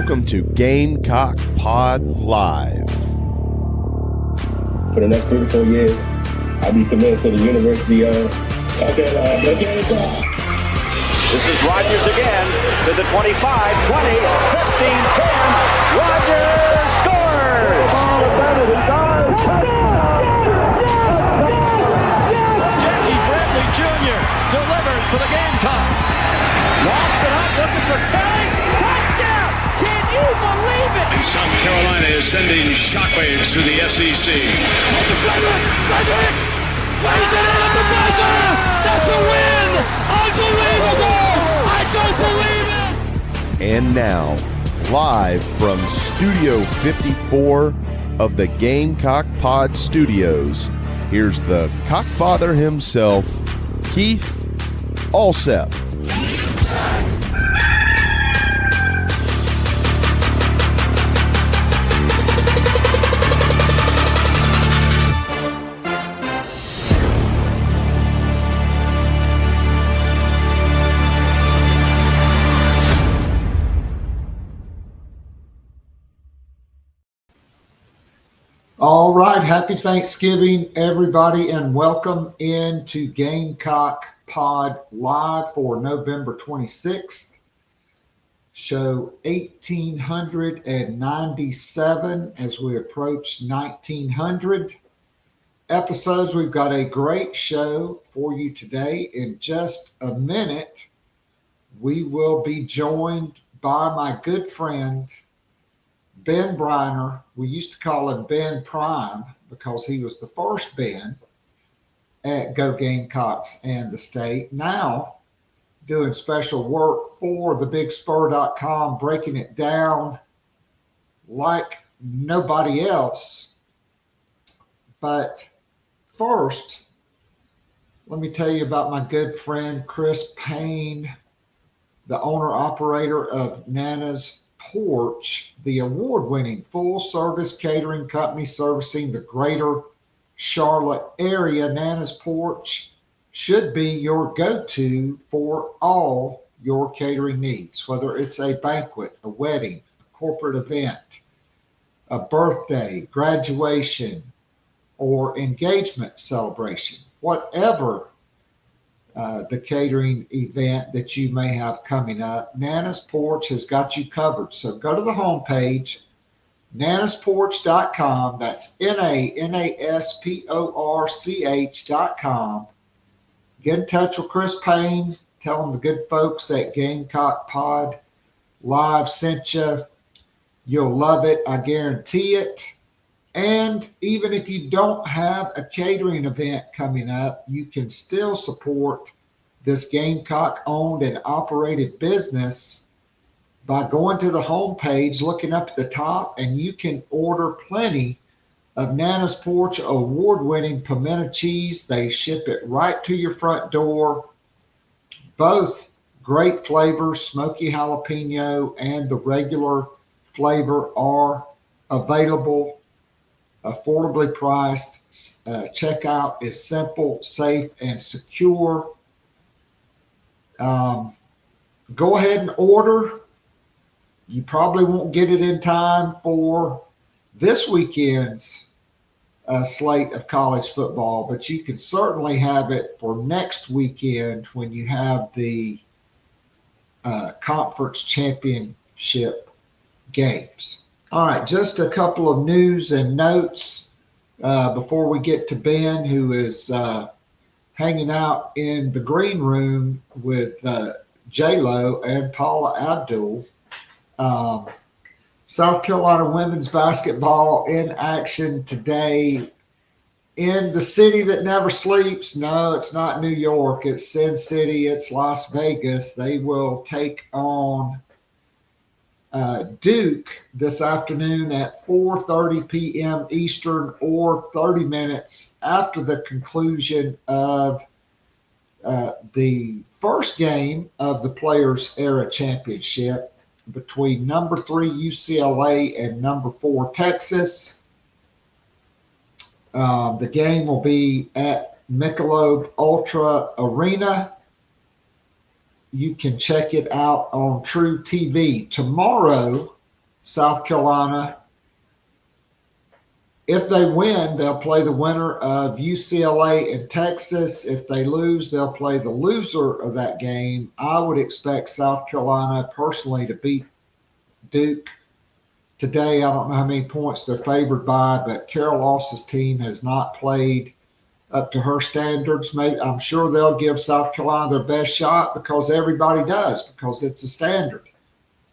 Welcome to Gamecock Pod Live. For the next 3 to 4 years, I'll be committed to the University of This is Rodgers again to the 25, 20, 15, 10. Rodgers scores! Jackie Bradley Jr. delivered for the Gamecocks. Lost it up, looking for Kelly. Touchdown! Can you believe it? And South Carolina is sending shockwaves through the SEC. Frederick! Plays it in at the buzzer! That's a win! Unbelievable! I don't believe it! And now, live from Studio 54 of the Gamecock Pod Studios, here's the Cockfather himself, Keith Alsep. All right, happy Thanksgiving, everybody, and welcome into Gamecock Pod Live for November 26th, show 1897 as we approach 1900 episodes. We've got a great show for you today. In just a minute, we will be joined by my good friend, Ben Breiner. We used to call him Ben Prime because he was the first Ben at Go Gamecocks and the state. Now doing special work for thebigspur.com, breaking it down like nobody else. But first, let me tell you about my good friend Chris Payne, the owner-operator of Nana's Porch, the award-winning full-service catering company servicing the greater Charlotte area. Nana's Porch should be your go-to for all your catering needs, whether it's a banquet, a wedding, a corporate event, a birthday, graduation, or engagement celebration, whatever the catering event that you may have coming up, Nana's Porch has got you covered. So go to the homepage, nanasporch.com. That's NANASPORCH.com. Get in touch with Chris Payne. Tell him the good folks at Gamecock Pod Live sent you. You'll love it. I guarantee it. And even if you don't have a catering event coming up, you can still support this Gamecock-owned and operated business by going to the homepage, looking up at the top, and you can order plenty of Nana's Porch award-winning pimento cheese. They ship it right to your front door. Both great flavors, smoky jalapeno and the regular flavor, are available. Affordably priced. Checkout is simple, safe, and secure. Go ahead and order. You probably won't get it in time for this weekend's slate of college football, but you can certainly have it for next weekend when you have the conference championship games. All right, just a couple of news and notes before we get to Ben, who is hanging out in the green room with J-Lo and Paula Abdul. South Carolina women's basketball in action today in the city that never sleeps. No, it's not New York. It's Sin City. It's Las Vegas. They will take on Duke this afternoon at 4:30 p.m. Eastern, or 30 minutes after the conclusion of the first game of the Players Era Championship between number 3 UCLA and number 4 Texas. The game will be at Michelob Ultra Arena. You can check it out on True TV. Tomorrow, South Carolina. If they win, they'll play the winner of UCLA and Texas. If they lose, they'll play the loser of that game. I would expect South Carolina personally to beat Duke today. I don't know how many points they're favored by, but Carol Loss's team has not played up to her standards. Maybe, I'm sure they'll give South Carolina their best shot because everybody does, because it's a standard.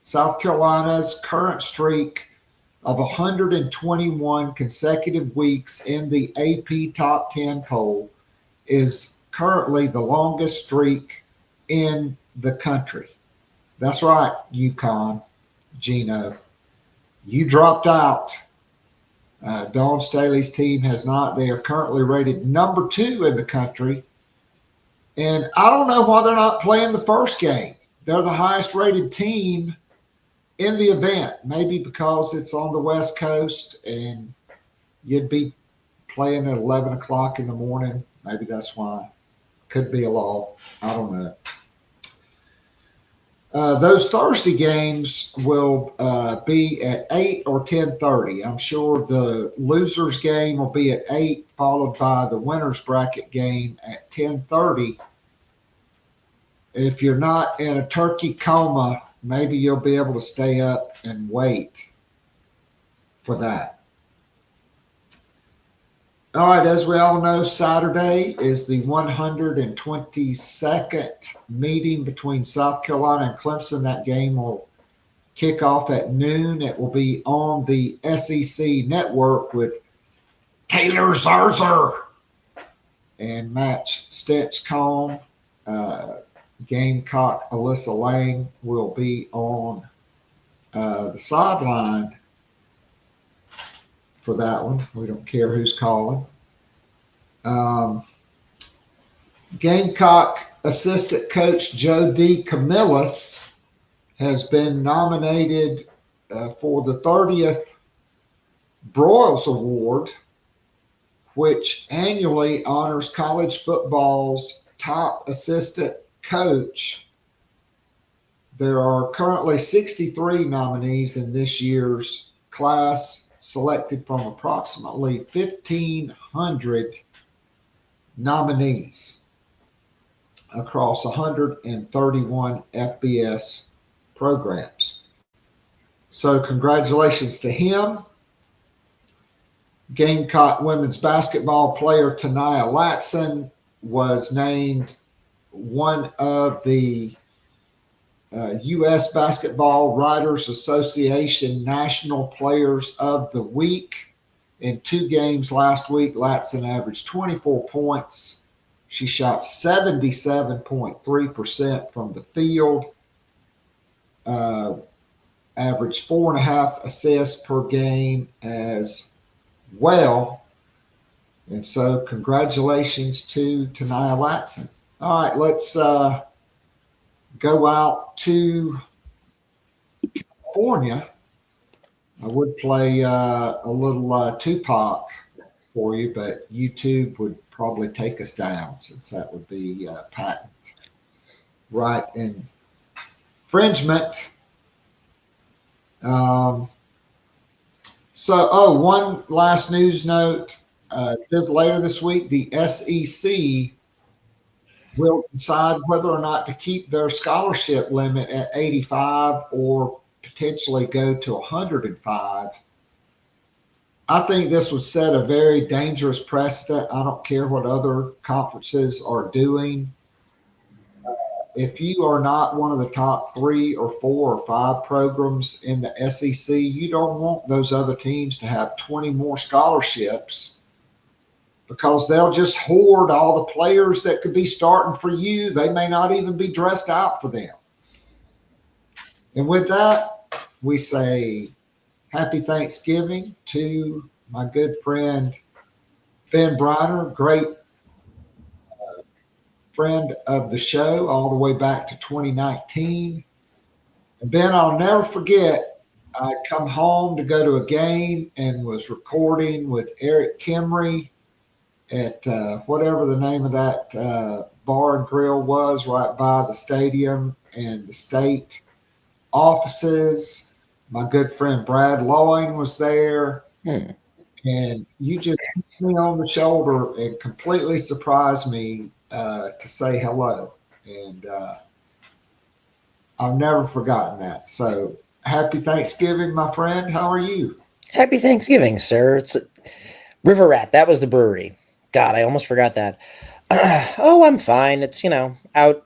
South Carolina's current streak of 121 consecutive weeks in the AP Top 10 poll is currently the longest streak in the country. That's right, UConn, Gino. You dropped out. Dawn Staley's team has not. They are currently rated number 2 in the country. And I don't know why they're not playing the first game. They're the highest rated team in the event. Maybe because it's on the West Coast and you'd be playing at 11 o'clock in the morning. Maybe that's why. Could be a law. I don't know. Those Thursday games will be at 8 or 10:30. I'm sure the losers game will be at 8, followed by the winners bracket game at 10:30. If you're not in a turkey coma, maybe you'll be able to stay up and wait for that. All right, as we all know, Saturday is the 122nd meeting between South Carolina and Clemson. That game will kick off at noon. It will be on the SEC network with Taylor Zarzour and Matt Stinchcomb. Gamecock Alyssa Lang will be on the sideline for that one. We don't care who's calling. Gamecock assistant coach Joe D. Camillus has been nominated for the 30th Broyles Award, which annually honors college football's top assistant coach. There are currently 63 nominees in this year's class, selected from approximately 1,500 nominees across 131 FBS programs. So congratulations to him. Gamecock women's basketball player Tania Latson was named one of the U.S. Basketball Writers Association National Players of the Week. In 2 games last week, Latson averaged 24 points. She shot 77.3% from the field, averaged 4.5 assists per game as well. And so congratulations to Tania Latson. All right, let's go out to California. I would play a little Tupac for you, but YouTube would probably take us down since that would be patent right infringement. One last news note. Just later this week, the SEC will decide whether or not to keep their scholarship limit at 85 or potentially go to 105. I think this would set a very dangerous precedent. I don't care what other conferences are doing. If you are not one of the top 3 or 4 or 5 programs in the SEC, you don't want those other teams to have 20 more scholarships, because they'll just hoard all the players that could be starting for you. They may not even be dressed out for them. And with that, we say happy Thanksgiving to my good friend Ben Breiner, great friend of the show all the way back to 2019. And Ben, I'll never forget, I'd come home to go to a game and was recording with Eric Kimry at whatever the name of that bar and grill was right by the stadium and the state offices. My good friend Brad Loing was there. Hmm. And you just hit me on the shoulder and completely surprised me to say hello. And I've never forgotten that. So happy Thanksgiving, my friend. How are you? Happy Thanksgiving, sir. It's River Rat. That was the brewery. God, I almost forgot that. Oh, I'm fine. It's out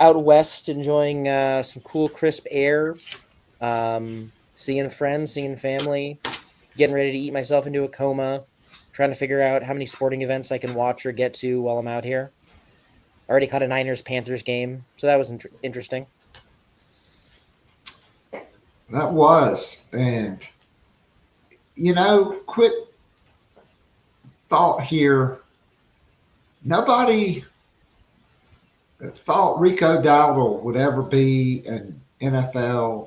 west, enjoying some cool, crisp air. Seeing friends, seeing family, getting ready to eat myself into a coma, trying to figure out how many sporting events I can watch or get to while I'm out here. I already caught a Niners Panthers game, so that was interesting. That was. And, quick thought here. Nobody thought Rico Dowdle would ever be an NFL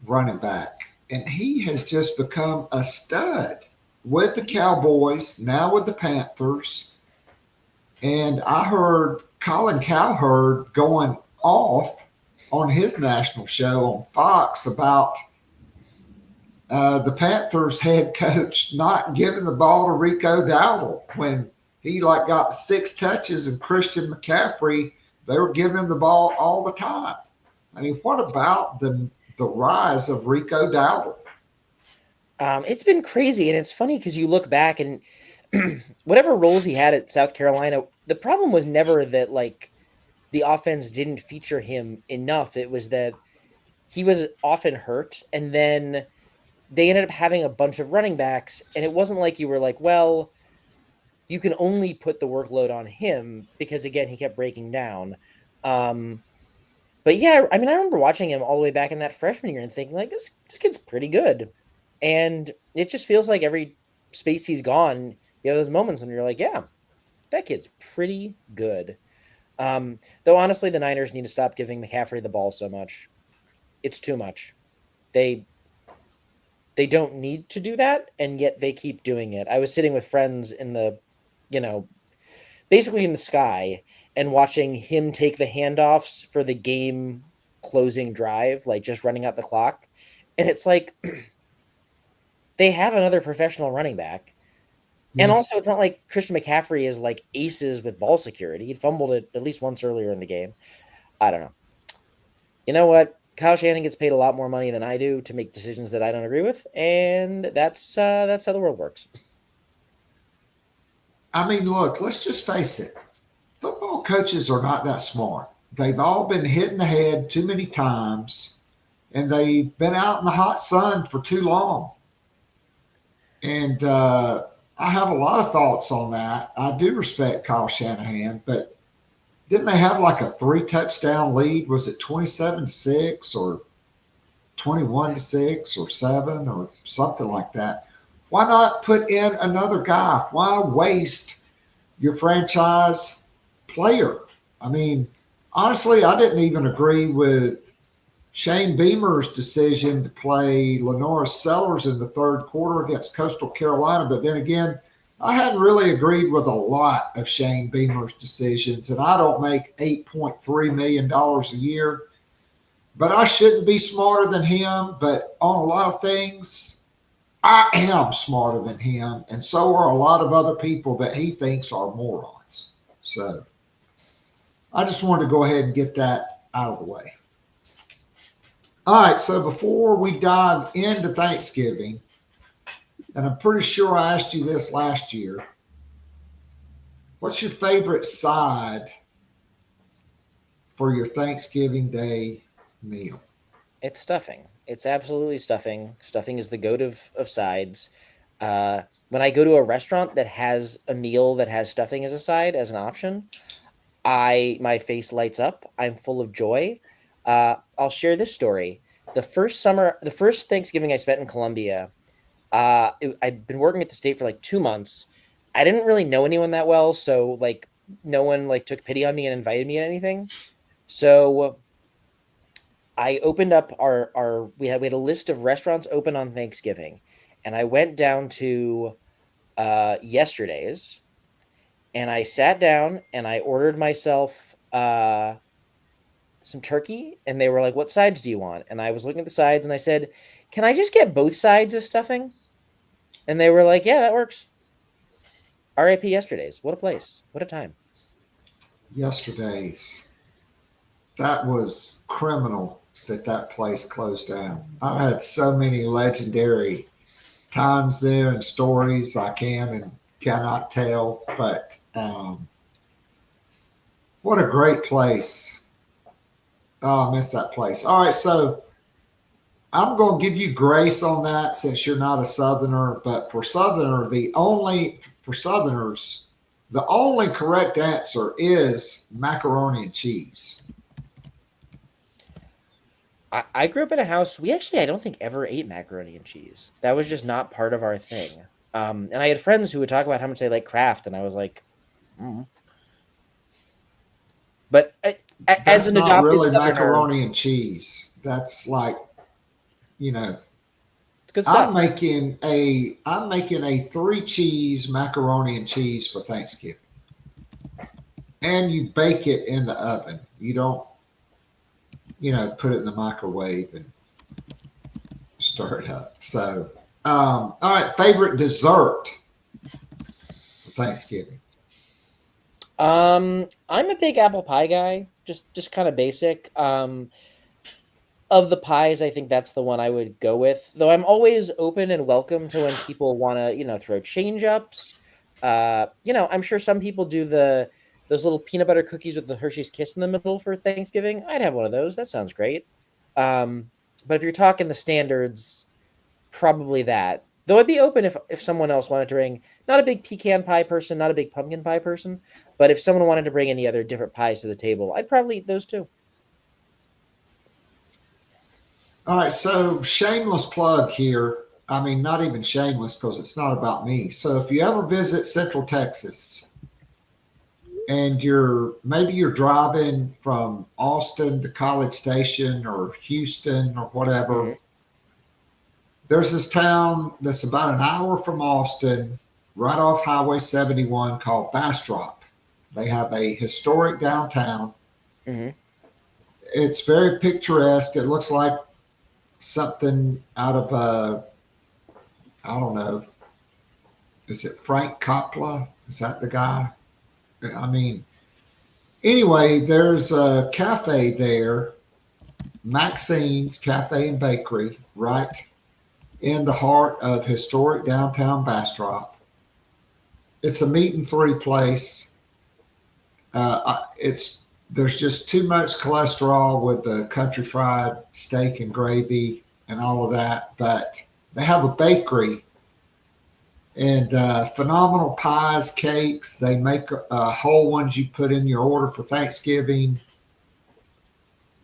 running back. And he has just become a stud with the Cowboys, now with the Panthers. And I heard Colin Cowherd going off on his national show on Fox about the Panthers head coach not giving the ball to Rico Dowdle when he got 6 touches, and Christian McCaffrey, they were giving him the ball all the time. I mean, what about the rise of Rico Dowdle? It's been crazy, and it's funny because you look back and whatever roles he had at South Carolina, the problem was never that the offense didn't feature him enough. It was that he was often hurt, and then they ended up having a bunch of running backs, and it wasn't like you were like, well, you can only put the workload on him because, again, he kept breaking down. But yeah, I mean, I remember watching him all the way back in that freshman year and thinking, this kid's pretty good. And it just feels like every space he's gone, you have those moments when you're like, yeah, that kid's pretty good. Though, honestly, the Niners need to stop giving McCaffrey the ball so much. It's too much. They don't need to do that, and yet they keep doing it. I was sitting with friends in the, basically in the sky, and watching him take the handoffs for the game closing drive, just running out the clock. And it's like they have another professional running back. Yes. And also, it's not like Christian McCaffrey is aces with ball security. He fumbled it at least once earlier in the game. I don't know. You know what? Kyle Shanahan gets paid a lot more money than I do to make decisions that I don't agree with, and that's how the world works. I mean, look, let's just face it. Football coaches are not that smart. They've all been hit in the head too many times, and they've been out in the hot sun for too long. And I have a lot of thoughts on that. I do respect Kyle Shanahan, but didn't they have a 3-touchdown lead? Was it 27-6 or 21-6 or 7 or something like that? Why not put in another guy? Why waste your franchise player? I mean, honestly, I didn't even agree with Shane Beamer's decision to play Lenora Sellers in the third quarter against Coastal Carolina. But then again, I hadn't really agreed with a lot of Shane Beamer's decisions, and I don't make $8.3 million a year. But I shouldn't be smarter than him. But on a lot of things, I am smarter than him, and so are a lot of other people that he thinks are morons. So I just wanted to go ahead and get that out of the way. All right, so before we dive into Thanksgiving, and I'm pretty sure I asked you this last year, what's your favorite side for your Thanksgiving Day meal? It's stuffing. It's absolutely stuffing. Stuffing is the goat of sides. When I go to a restaurant that has a meal that has stuffing as a side, as an option, my face lights up. I'm full of joy. I'll share this story. The first Thanksgiving I spent in Columbia, I'd been working at the state for 2 months. I didn't really know anyone that well, so no one took pity on me and invited me to anything. So I opened up we had a list of restaurants open on Thanksgiving, and I went down to yesterday's, and I sat down and I ordered myself some turkey, and they were like, "What sides do you want?" And I was looking at the sides, and I said, can I just get both sides of stuffing? And they were like, yeah, that works. R.I.P. Yesterday's. What a place. What a time. Yesterday's. That was criminal that place closed down. I've had so many legendary times there and stories I can and cannot tell, but what a great place. Oh, I miss that place. All right, so I'm going to give you grace on that since you're not a Southerner, but for Southerners, the only correct answer is macaroni and cheese. I grew up in a house. I don't think ever ate macaroni and cheese. That was just not part of our thing. And I had friends who would talk about how much they like Kraft, and I was like, But as an not adopted really Southerner, macaroni and cheese. That's like, it's good stuff. I'm making a 3-cheese macaroni and cheese for Thanksgiving. And you bake it in the oven. You don't, put it in the microwave and stir it up. So, all right, favorite dessert for Thanksgiving. I'm a big apple pie guy, just kind of basic. Of the pies, I think that's the one I would go with. Though I'm always open and welcome to when people want to, throw change ups. I'm sure some people do those little peanut butter cookies with the Hershey's Kiss in the middle for Thanksgiving. I'd have one of those. That sounds great. But if you're talking the standards, probably that. Though I'd be open if someone else wanted to bring, not a big pecan pie person, not a big pumpkin pie person, but if someone wanted to bring any other different pies to the table, I'd probably eat those too. All right, so shameless plug here. I mean, not even shameless because it's not about me. So if you ever visit Central Texas and maybe you're driving from Austin to College Station or Houston or whatever, Mm-hmm. There's this town that's about an hour from Austin, right off Highway 71 called Bastrop. They have a historic downtown. Mm-hmm. It's very picturesque. It looks like something out of I don't know. Is it Frank Coppola? Is that the guy? I mean, anyway, there's a cafe there, Maxine's Cafe and Bakery, right in the heart of historic downtown Bastrop. It's a meat and three place. There's just too much cholesterol with the country fried steak and gravy and all of that, but they have a bakery and phenomenal pies, cakes. They make whole ones you put in your order for Thanksgiving.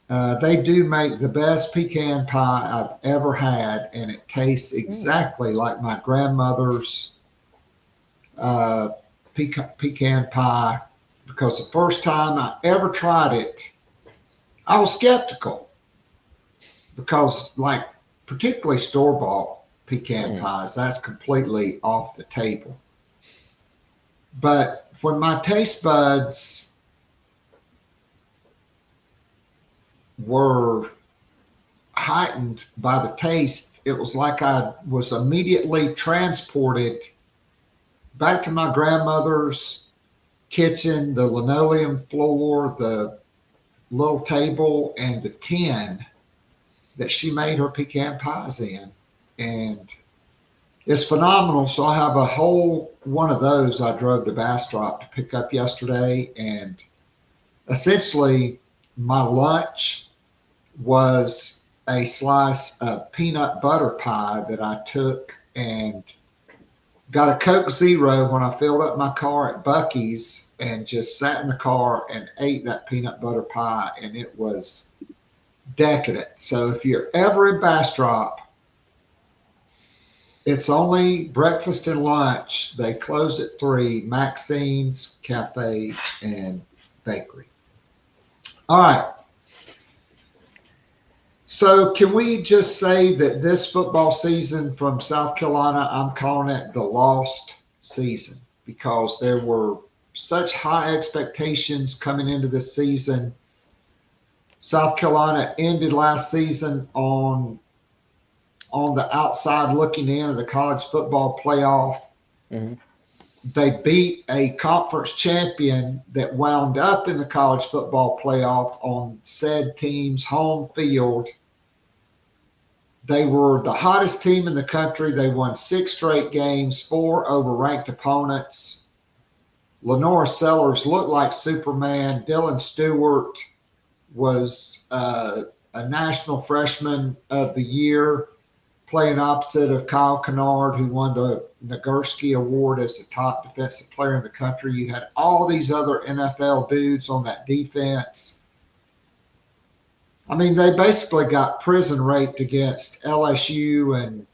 They do make the best pecan pie I've ever had, and it tastes exactly like my grandmother's pecan pie. Because the first time I ever tried it, I was skeptical. Because, like, particularly store-bought pecan pies, that's completely off the table. But when my taste buds were heightened by the taste, it was like I was immediately transported back to my grandmother's kitchen, the linoleum floor, the little table, and the tin that she made her pecan pies in. And it's phenomenal. So I have a whole one of those I drove to Bastrop to pick up yesterday. And essentially my lunch was a slice of peanut butter pie that I took and got a Coke Zero when I filled up my car at Buc-ee's and just sat in the car and ate that peanut butter pie, and it was decadent. So if you're ever in Bastrop, it's only breakfast and lunch. They close at 3, Maxine's Cafe and Bakery. All right. So can we just say that this football season from South Carolina, I'm calling it the lost season, because there were such high expectations coming into this season. South Carolina ended last season on on the outside looking in of the college football playoff. Mm-hmm. They beat a conference champion that wound up in the college football playoff on said team's home field. They were the hottest team in the country. They won 6 straight games, 4 over ranked opponents. Lenora Sellers looked like Superman. Dylan Stewart was a National Freshman of the Year, playing opposite of Kyle Kennard, who won the Nagurski Award as the top defensive player in the country. You had all these other NFL dudes on that defense. I mean, they basically got prison raped against LSU, and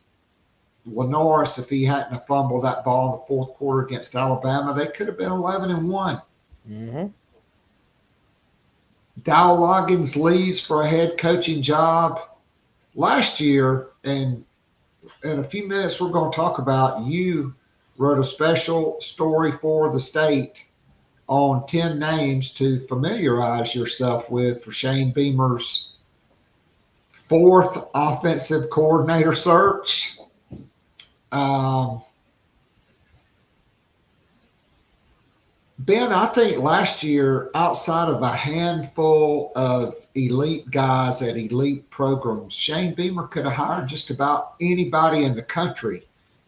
Lenoris, if he hadn't have fumbled that ball in the fourth quarter against Alabama, they could have been 11-1. Mm-hmm. Dow Loggins leaves for a head coaching job. Last year, and in a few minutes we're going to talk about, you wrote a special story for the state on 10 names to familiarize yourself with for Shane Beamer's 4th offensive coordinator search. Ben, I think last year, outside of a handful of elite guys at elite programs, Shane Beamer could have hired just about anybody in the country,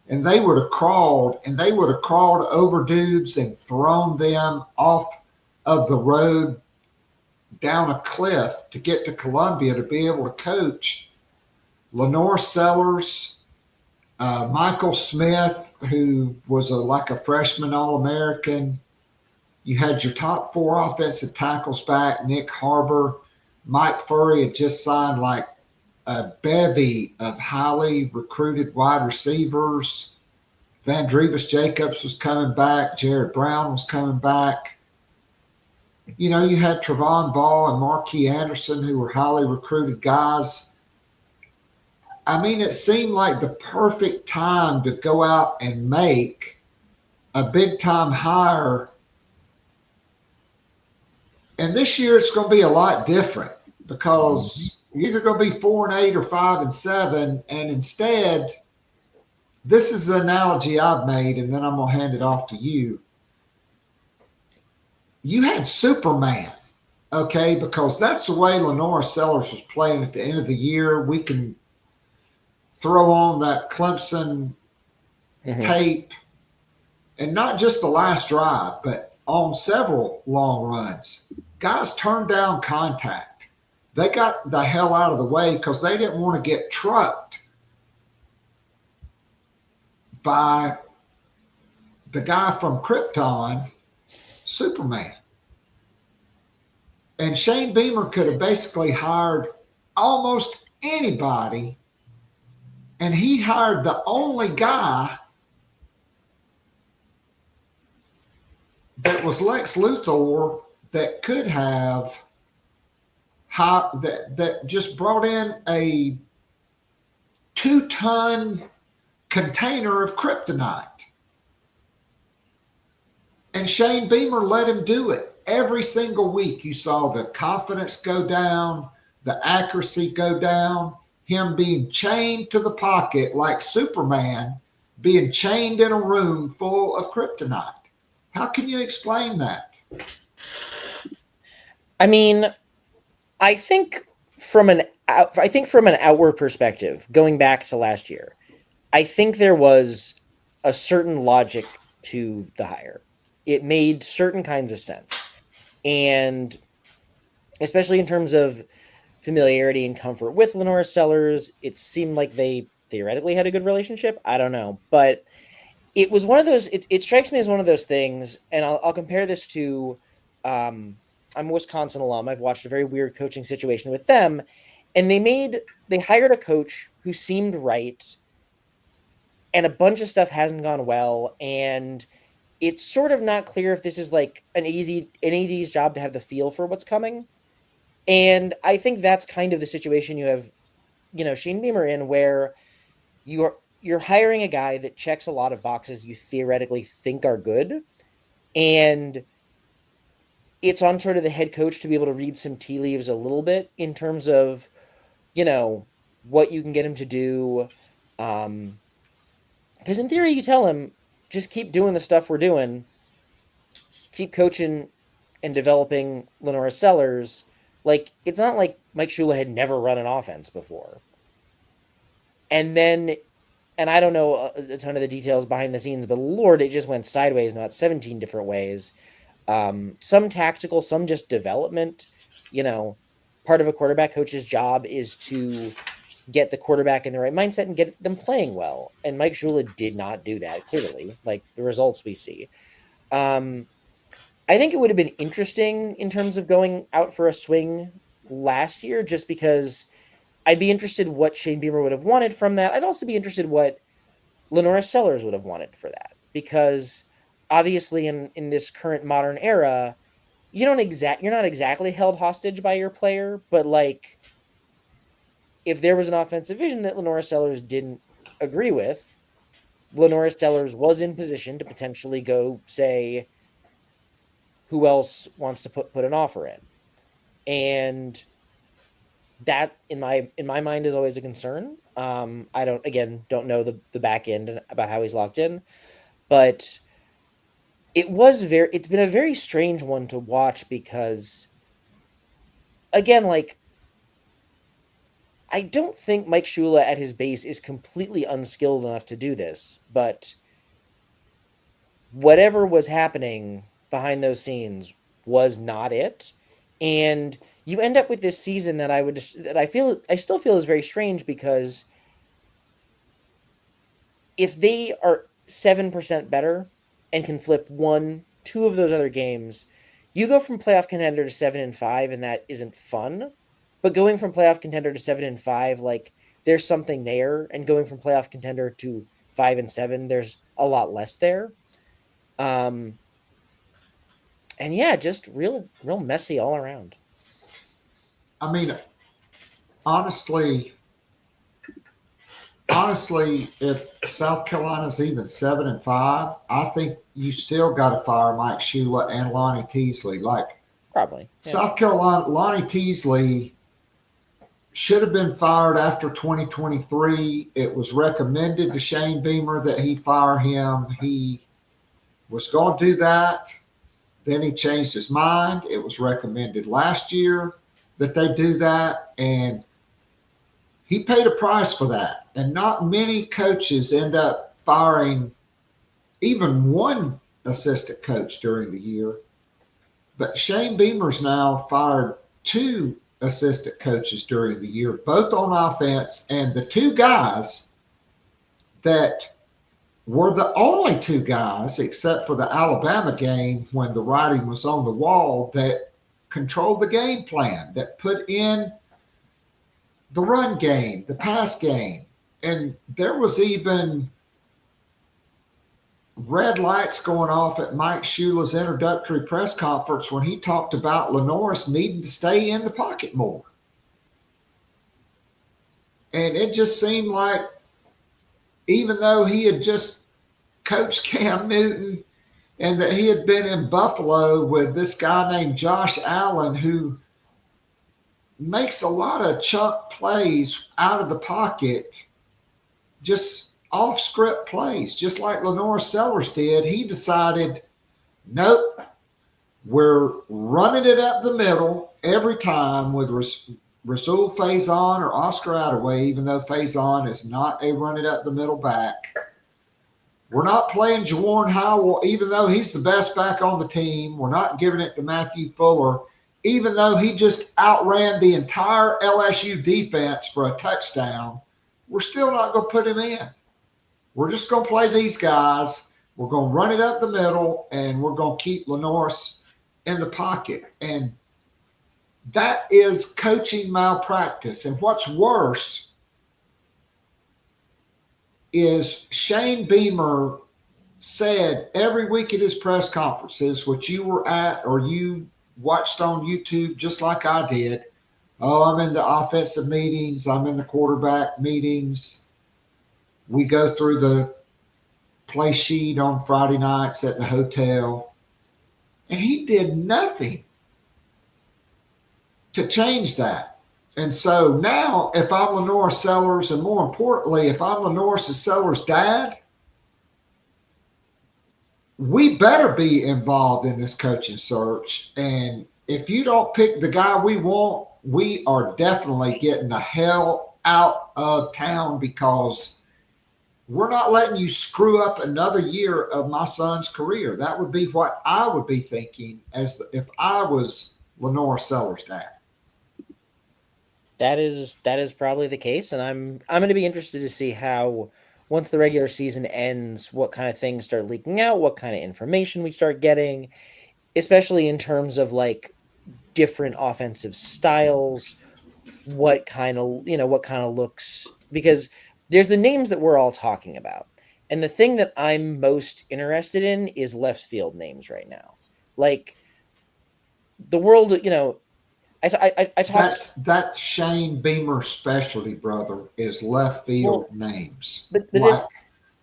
and they would have crawled over dudes and thrown them off of the road down a cliff to get to Columbia to be able to coach. Lenore Sellers, Michael Smith, who was like a freshman All-American. You had your top 4 offensive tackles back, Nick Harbor. Mike Furry had just signed like a bevy of highly recruited wide receivers. Van Drevis Jacobs was coming back. Jared Brown was coming back. You know, you had Trevon Ball and Marquis Anderson, who were highly recruited guys. I mean, it seemed like the perfect time to go out and make a big-time hire. And this year it's going to be a lot different because you're either going to be 4-8 or 5-7. And instead, this is the analogy I've made, and then I'm going to hand it off to you. You had Superman, okay, because that's the way Lenora Sellers was playing at the end of the year. We can throw on that Clemson tape, and not just the last drive, but on several long runs. Guys turned down contact. They got the hell out of the way because they didn't want to get trucked by the guy from Krypton, Superman. And Shane Beamer could have basically hired almost anybody, and he hired the only guy that was Lex Luthor that could have that just brought in a 2-ton container of kryptonite. And Shane Beamer let him do it. Every single week you saw the confidence go down, the accuracy go down, him being chained to the pocket like Superman, being chained in a room full of kryptonite. How can you explain that? I mean, I think from an outward perspective, going back to last year, I think there was a certain logic to the hire. It made certain kinds of sense. And especially in terms of familiarity and comfort with Lenora Sellers, it seemed like they theoretically had a good relationship. I don't know. But it was one of those, it strikes me as one of those things, and I'll compare this to, I'm a Wisconsin alum. I've watched a very weird coaching situation with them, and they hired a coach who seemed right, and a bunch of stuff hasn't gone well, and it's sort of not clear if this is like an AD's job to have the feel for what's coming. And I think that's kind of the situation you have, Shane Beamer in, where you're hiring a guy that checks a lot of boxes you theoretically think are good, and it's on sort of the head coach to be able to read some tea leaves a little bit in terms of, what you can get him to do, Because in theory, you tell him, just keep doing the stuff we're doing, keep coaching and developing Lenora Sellers. Like, it's not like Mike Shula had never run an offense before. And then, and I don't know a ton of the details behind the scenes, but Lord, it just went sideways in about 17 different ways. Some tactical, some just development. You know, part of a quarterback coach's job is to get the quarterback in the right mindset and get them playing well. And Mike Shula did not do that, clearly, like the results we see. I think it would have been interesting in terms of going out for a swing last year, just because I'd be interested what Shane Beamer would have wanted from that. I'd also be interested what Lenora Sellers would have wanted for that, because obviously in this current modern era, you're not exactly held hostage by your player, but like, if there was an offensive vision that Lenora Sellers didn't agree with, Lenora Sellers was in position to potentially go say, who else wants to put an offer in? And that in my mind is always a concern. I don't know the back end about how he's locked in, but it's been a very strange one to watch, because again, like, I don't think Mike Shula at his base is completely unskilled enough to do this, but whatever was happening behind those scenes was not it. And you end up with this season that I still feel is very strange, because if they are 7% better and can flip 1-2 of those other games, you go from playoff contender to 7-5, and that isn't fun. But going from playoff contender to 7-5, like, there's something there, and going from playoff contender to 5-7, there's a lot less there. And yeah, just real messy all around. I mean, honestly, if South Carolina's even 7-5, I think you still got to fire Mike Shula and Lonnie Teasley. Like, probably, yeah. South Carolina, Lonnie Teasley should have been fired after 2023. It was recommended to Shane Beamer that he fire him. He was going to do that. Then he changed his mind. It was recommended last year that they do that, and he paid a price for that. And not many coaches end up firing even one assistant coach during the year. But Shane Beamer's now fired 2 assistant coaches during the year, both on offense, and the 2 guys that were the only 2 guys, except for the Alabama game when the writing was on the wall, that controlled the game plan, that put in the run game, the pass game. And there was even red lights going off at Mike Shula's introductory press conference when he talked about Lenoris needing to stay in the pocket more. And it just seemed like, even though he had just coached Cam Newton and that he had been in Buffalo with this guy named Josh Allen, who makes a lot of chunk plays out of the pocket, just off script plays, just like Lenora Sellers did, he decided, nope, we're running it up the middle every time with Rasul Faison or Oscar Attaway, even though Faison is not a run it up the middle back. We're not playing Jawarn Howell, even though he's the best back on the team. We're not giving it to Matthew Fuller, even though he just outran the entire LSU defense for a touchdown. We're still not going to put him in. We're just going to play these guys. We're going to run it up the middle, and we're going to keep Lenoris in the pocket. And that is coaching malpractice. And what's worse is Shane Beamer said every week at his press conferences, which you were at or you watched on YouTube just like I did, oh, I'm in the offensive meetings, I'm in the quarterback meetings. We go through the play sheet on Friday nights at the hotel. And he did nothing to change that. And so now, if I'm Lenore Sellers, and more importantly, if I'm Lenore Sellers' dad, we better be involved in this coaching search. And if you don't pick the guy we want, we are definitely getting the hell out of town, because we're not letting you screw up another year of my son's career. That would be what I would be thinking if I was Lenore Sellers' dad. That is probably the case, and I'm going to be interested to see how, once the regular season ends, what kind of things start leaking out, what kind of information we start getting, especially in terms of like different offensive styles, what kind of looks, because there's the names that we're all talking about. And the thing that I'm most interested in is left field names right now. Like the world, I talked. That's Shane Beamer's specialty, brother, is left field names. But like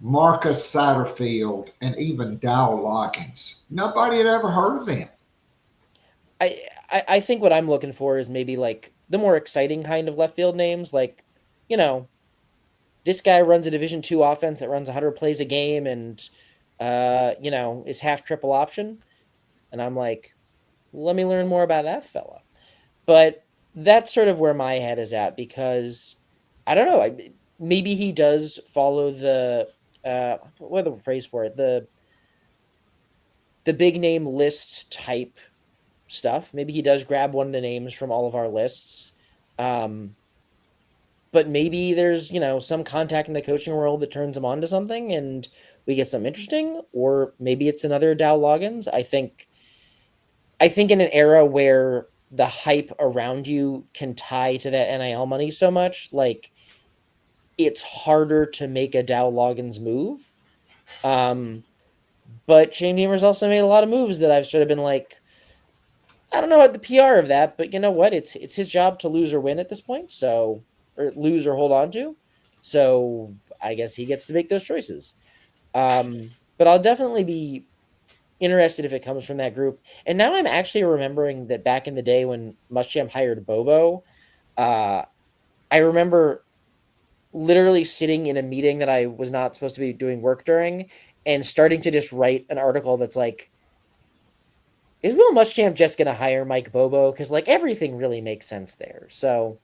Marcus Satterfield and even Dow Loggins. Nobody had ever heard of them. I think what I'm looking for is maybe like the more exciting kind of left field names, like, this guy runs a Division II offense that runs 100 plays a game and, is half triple option. And I'm like, let me learn more about that fella. But that's sort of where my head is at, because I don't know. Maybe he does follow the what the phrase for it, the big name list type stuff. Maybe he does grab one of the names from all of our lists. But maybe there's, some contact in the coaching world that turns him on to something and we get something interesting, or maybe it's another Dow Loggins. I think in an era where the hype around you can tie to that NIL money so much, like, it's harder to make a Dow Loggins move. But Shane Beamer's also made a lot of moves that I've sort of been like, I don't know what the PR of that, but you know what? It's his job to lose or win at this point. So, or lose or hold on to. So I guess he gets to make those choices. But I'll definitely be interested if it comes from that group. And now I'm actually remembering that back in the day when Muschamp hired Bobo, I remember literally sitting in a meeting that I was not supposed to be doing work during and starting to just write an article that's like, is Will Muschamp just going to hire Mike Bobo? Because like everything really makes sense there. So,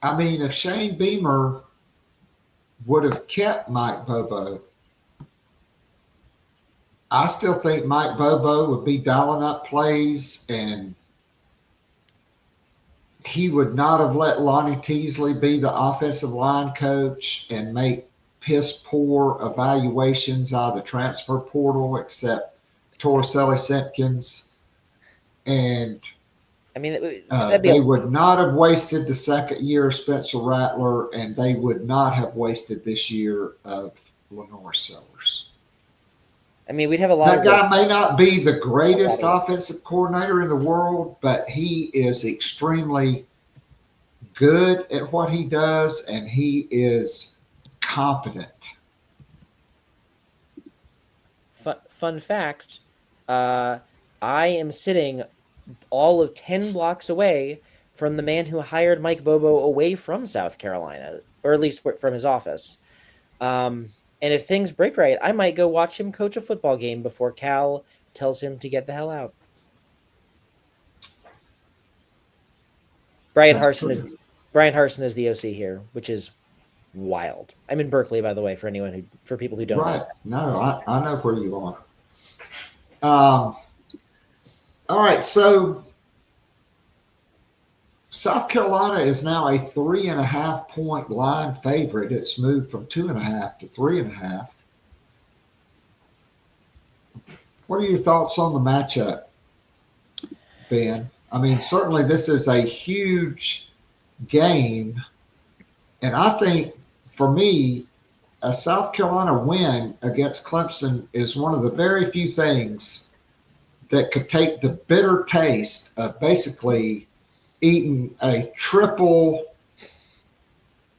I mean, if Shane Beamer would have kept Mike Bobo, I still think Mike Bobo would be dialing up plays, and he would not have let Lonnie Teasley be the offensive line coach and make piss poor evaluations out of the transfer portal, except Torricelli Simpkins. And I mean, they would not have wasted the second year of Spencer Rattler, and they would not have wasted this year of Lenore Sellers. I mean, we'd have a lot That guy may not be the greatest offensive coordinator in the world, but he is extremely good at what he does, and he is competent. Fun fact, I am sitting all of 10 blocks away from the man who hired Mike Bobo away from South Carolina, or at least from his office. And if things break right, I might go watch him coach a football game before Cal tells him to get the hell out. Brian Harsin is the OC here, which is wild. I'm in Berkeley, by the way, for people who don't know. No, I know where you are. All right, so South Carolina is now a 3.5 point line favorite. It's moved from 2.5 to 3.5. What are your thoughts on the matchup, Ben? I mean, certainly this is a huge game. And I think, for me, a South Carolina win against Clemson is one of the very few things that could take the bitter taste of basically eating a triple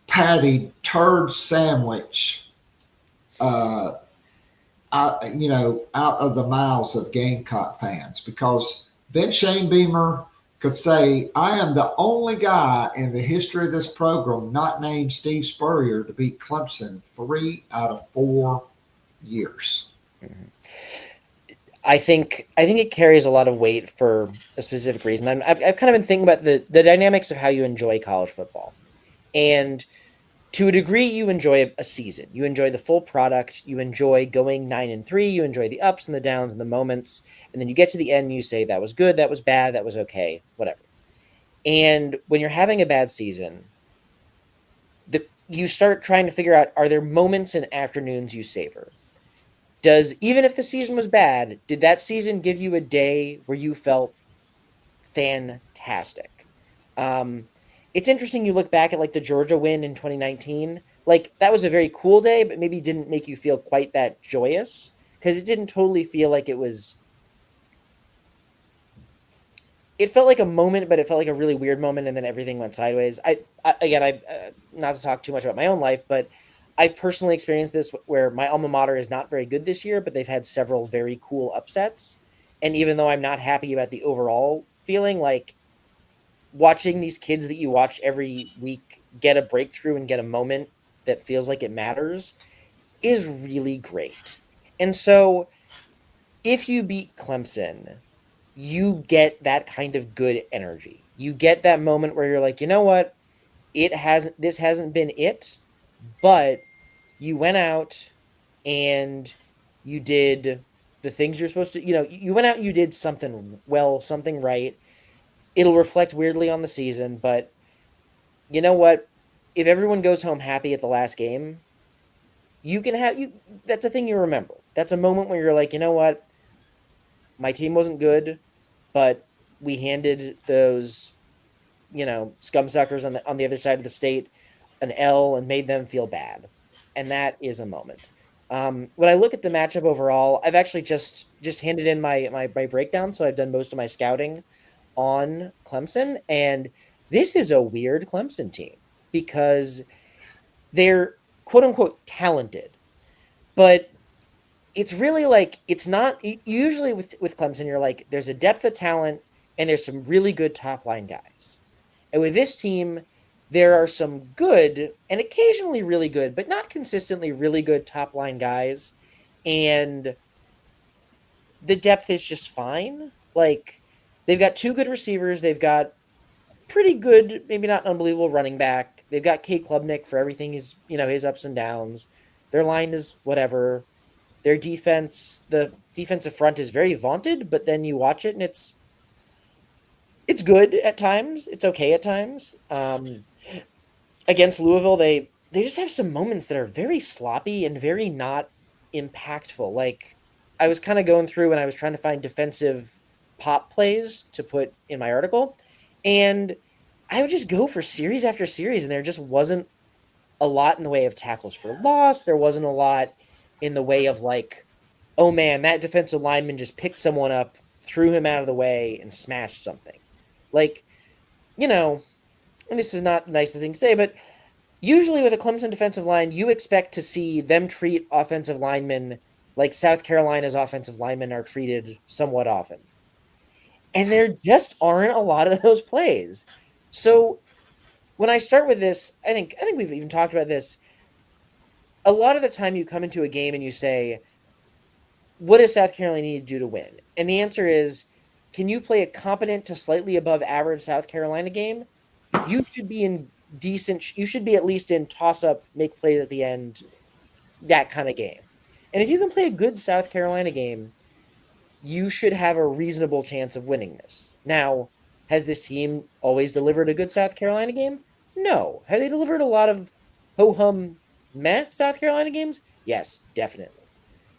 patty turd sandwich, out of the mouths of Gamecock fans, because then Shane Beamer could say, I am the only guy in the history of this program not named Steve Spurrier to beat Clemson 3 out of 4 years. I think it carries a lot of weight for a specific reason. I've kind of been thinking about the dynamics of how you enjoy college football. And to a degree, you enjoy a season. You enjoy the full product. You enjoy going 9-3. You enjoy the ups and the downs and the moments. And then you get to the end and you say, that was good, that was bad, that was okay, whatever. And when you're having a bad season, you start trying to figure out, are there moments and afternoons you savor? Even if the season was bad, did that season give you a day where you felt fantastic? It's interesting. You look back at like the Georgia win in 2019, like that was a very cool day, but maybe didn't make you feel quite that joyous because it didn't totally feel like it felt like a moment, but it felt like a really weird moment. And then everything went sideways. I not to talk too much about my own life, but I've personally experienced this where my alma mater is not very good this year, but they've had several very cool upsets. And even though I'm not happy about the overall feeling, like watching these kids that you watch every week get a breakthrough and get a moment that feels like it matters is really great. And so if you beat Clemson, you get that kind of good energy. You get that moment where you're like, you know what? This hasn't been it, but you went out and you did the things you're supposed to, you went out and you did something well, something right. It'll reflect weirdly on the season, but you know what? If everyone goes home happy at the last game, that's a thing you remember. That's a moment where you're like, you know what? My team wasn't good, but we handed those, scum suckers on the other side of the state an L and made them feel bad. And that is a moment. When I look at the matchup overall, I've actually just handed in my breakdown. So I've done most of my scouting on Clemson. And this is a weird Clemson team because they're quote unquote talented, but it's really like, it's not usually with Clemson. You're like, there's a depth of talent and there's some really good top line guys. And with this team, there are some good and occasionally really good, but not consistently really good top line guys. And the depth is just fine. Like they've got 2 good receivers. They've got pretty good, maybe not unbelievable running back. They've got Kate Klubnik for everything his ups and downs. Their line is whatever. Their defense, the defensive front is very vaunted, but then you watch it and it's good at times. It's okay at times. Against Louisville, they just have some moments that are very sloppy and very not impactful. Like I was kind of going through and I was trying to find defensive pop plays to put in my article, and I would just go for series after series, and there just wasn't a lot in the way of tackles for loss. There wasn't a lot in the way of like, oh man, that defensive lineman just picked someone up, threw him out of the way, and smashed something. Like, and this is not the nicest thing to say, but usually with a Clemson defensive line, you expect to see them treat offensive linemen like South Carolina's offensive linemen are treated somewhat often. And there just aren't a lot of those plays. So when I start with this, I think we've even talked about this. A lot of the time you come into a game and you say, what does South Carolina need to do to win? And the answer is, can you play a competent to slightly above average South Carolina game? You should be you should be at least in toss-up, make plays at the end, that kind of game. And if you can play a good South Carolina game, you should have a reasonable chance of winning this. Now, has this team always delivered a good South Carolina game? No. Have they delivered a lot of ho-hum meh South Carolina games? Yes, definitely.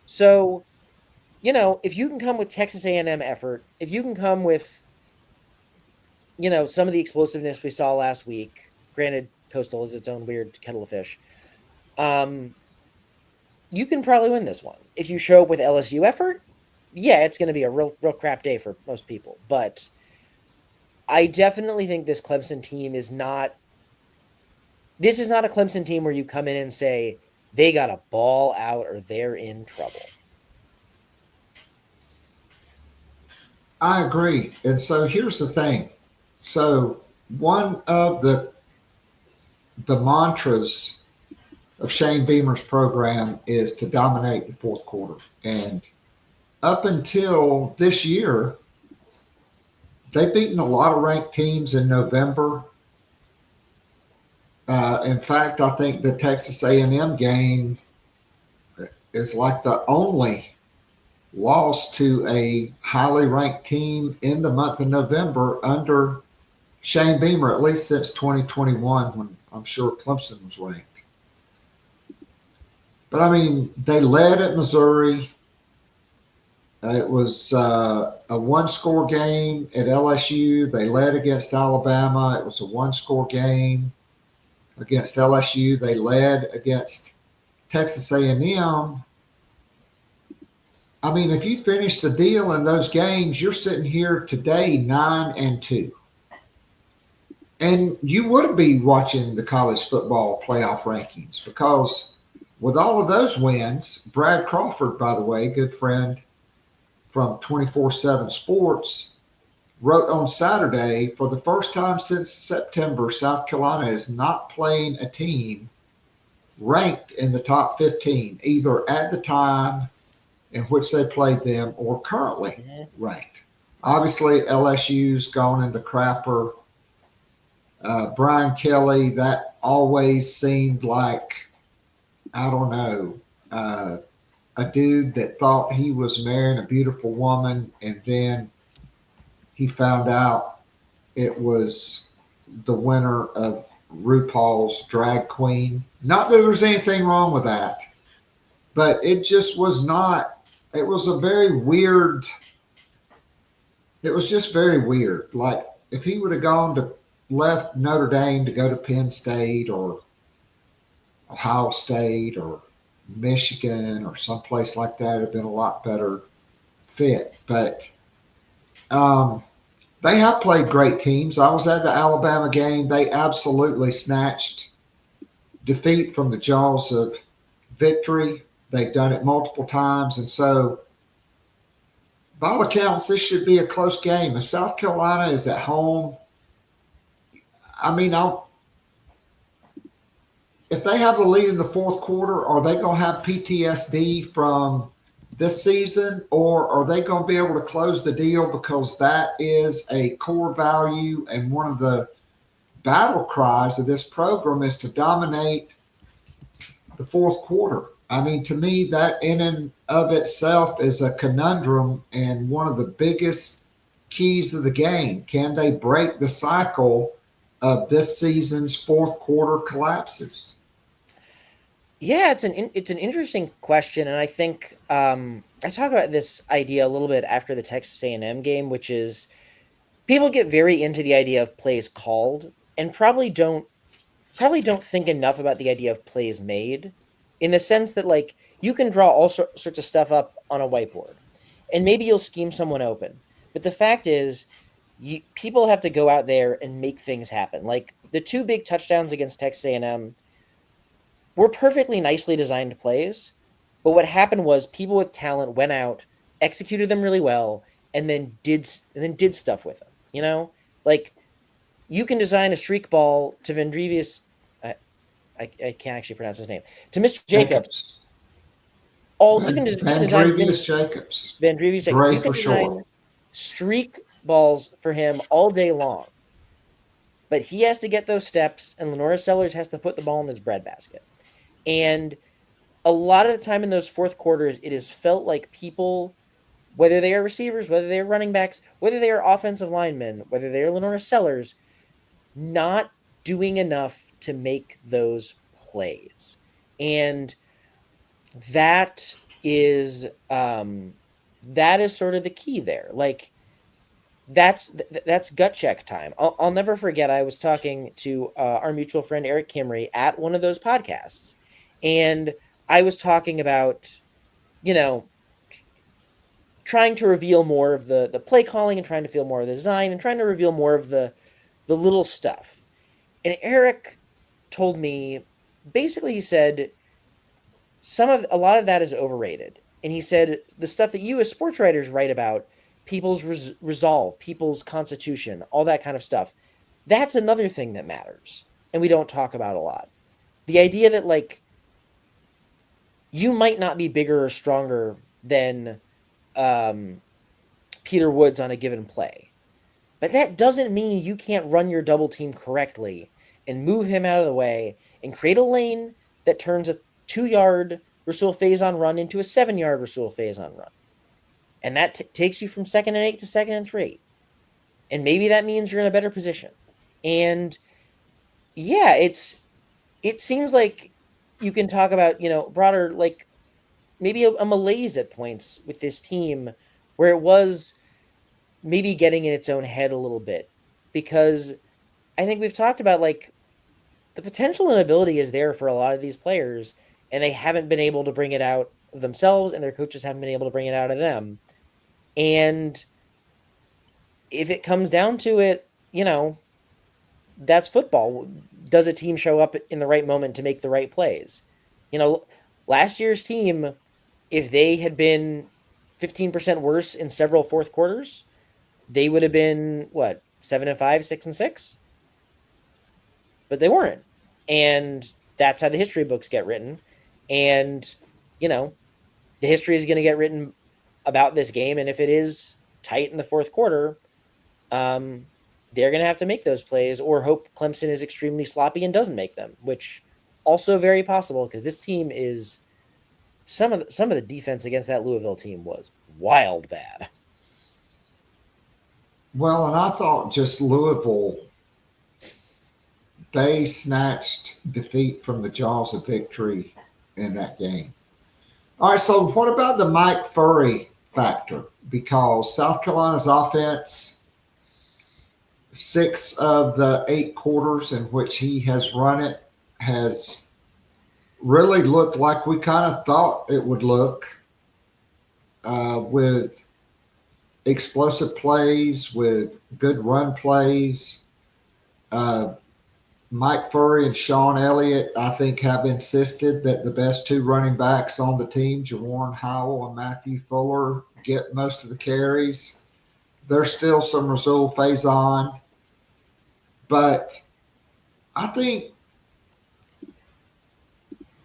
So, if you can come with Texas A&M effort, if you can come with, some of the explosiveness we saw last week, granted, Coastal is its own weird kettle of fish, you can probably win this one. If you show up with LSU effort, yeah, it's going to be a real crap day for most people. But I definitely think this Clemson team is not – this is not a Clemson team where you come in and say they got to ball out or they're in trouble. I agree. And so here's the thing. So one of the mantras of Shane Beamer's program is to dominate the fourth quarter. And up until this year, they've beaten a lot of ranked teams in November. In fact, I think the Texas A&M game is like the only loss to a highly ranked team in the month of November under Shane Beamer, at least since 2021, when I'm sure Clemson was ranked. But I mean, they led at Missouri. It was a one-score game at LSU. They led against Alabama. It was a one-score game against LSU. They led against Texas A&M. I mean, if you finish the deal in those games, you're sitting here today 9-2. And you would be watching the college football playoff rankings because with all of those wins, Brad Crawford, by the way, good friend from 24/7 Sports, wrote on Saturday, for the first time since September, South Carolina is not playing a team ranked in the top 15, either at the time in which they played them or currently ranked. Obviously, LSU's gone into crapper. Brian Kelly, that always seemed like, I don't know, a dude that thought he was marrying a beautiful woman, and then he found out it was the winner of RuPaul's Drag Queen. Not that there was anything wrong with that, but it just was not. It was a very weird. It was just very weird. Like if he would have left Notre Dame to go to Penn State or Ohio State or Michigan or someplace like that, it'd have been a lot better fit. But they have played great teams. I was at the Alabama game. They absolutely snatched defeat from the jaws of victory. They've done it multiple times. And so, by all accounts, this should be a close game. If South Carolina is at home, I mean, if they have the lead in the fourth quarter, are they going to have PTSD from this season, or are they going to be able to close the deal because that is a core value and one of the battle cries of this program is to dominate the fourth quarter? I mean, to me, that in and of itself is a conundrum and one of the biggest keys of the game. Can they break the cycle of this season's fourth quarter collapses? Yeah, it's an interesting question, and I think I talk about this idea a little bit after the Texas A&M game, which is people get very into the idea of plays called and probably don't think enough about the idea of plays made, in the sense that like you can draw all sorts of stuff up on a whiteboard, and maybe you'll scheme someone open, but the fact is, people have to go out there and make things happen. Like the two big touchdowns against Texas A&M were perfectly nicely designed plays, but what happened was people with talent went out, executed them really well, and then did stuff with them. You know, like you can design a streak ball to Vendrevious. I can't actually pronounce his name, to Mr. Jacobs. Vendrevious Jacobs. Vendrevious Jacobs. Gray You can for design short. streak balls for him all day long, but he has to get those steps, and Lenora Sellers has to put the ball in his breadbasket. And a lot of the time in those fourth quarters, it has felt like people, whether they are receivers, whether they are running backs, whether they are offensive linemen, whether they are Lenora Sellers, not doing enough to make those plays. And that is sort of the key there. Like that's gut check time. I'll never forget. I was talking to our mutual friend Eric Kimry at one of those podcasts, and I was talking about, trying to reveal more of the play calling and trying to feel more of the design and trying to reveal more of the little stuff. And Eric told me, basically, he said a lot of that is overrated. And he said the stuff that you as sports writers write about people's resolve, people's constitution, all that kind of stuff. That's another thing that matters, and we don't talk about a lot. The idea that, like, you might not be bigger or stronger than Peter Woods on a given play, but that doesn't mean you can't run your double team correctly and move him out of the way and create a lane that turns a 2-yard Rasul Faison run into a 7-yard Rasul Faison run. And that takes you from 2nd and 8 to 2nd and 3. And maybe that means you're in a better position. And yeah, it seems like you can talk about, broader, like maybe a malaise at points with this team where it was maybe getting in its own head a little bit, because I think we've talked about, like, the potential and ability is there for a lot of these players, and they haven't been able to bring it out of themselves, and their coaches haven't been able to bring it out of them. And if it comes down to it, that's football. Does a team show up in the right moment to make the right plays? Last year's team, if they had been 15% worse in several fourth quarters, they would have been, 7-5, 6-6? But they weren't. And that's how the history books get written. And, the history is going to get written about this game. And if it is tight in the fourth quarter, they're going to have to make those plays, or hope Clemson is extremely sloppy and doesn't make them, which also very possible, because this team is some of the defense against that Louisville team was wild bad. Well, and I thought just Louisville, they snatched defeat from the jaws of victory in that game. All right, so what about the Mike Furry factor? Because South Carolina's offense, 6 of the 8 quarters in which he has run it, has really looked like we kind of thought it would look, with explosive plays, with good run plays. Mike Furry and Sean Elliott, I think, have insisted that the best 2 running backs on the team, Jawarn Howell and Matthew Fuller, get most of the carries. There's still some Rasul Faison, but I think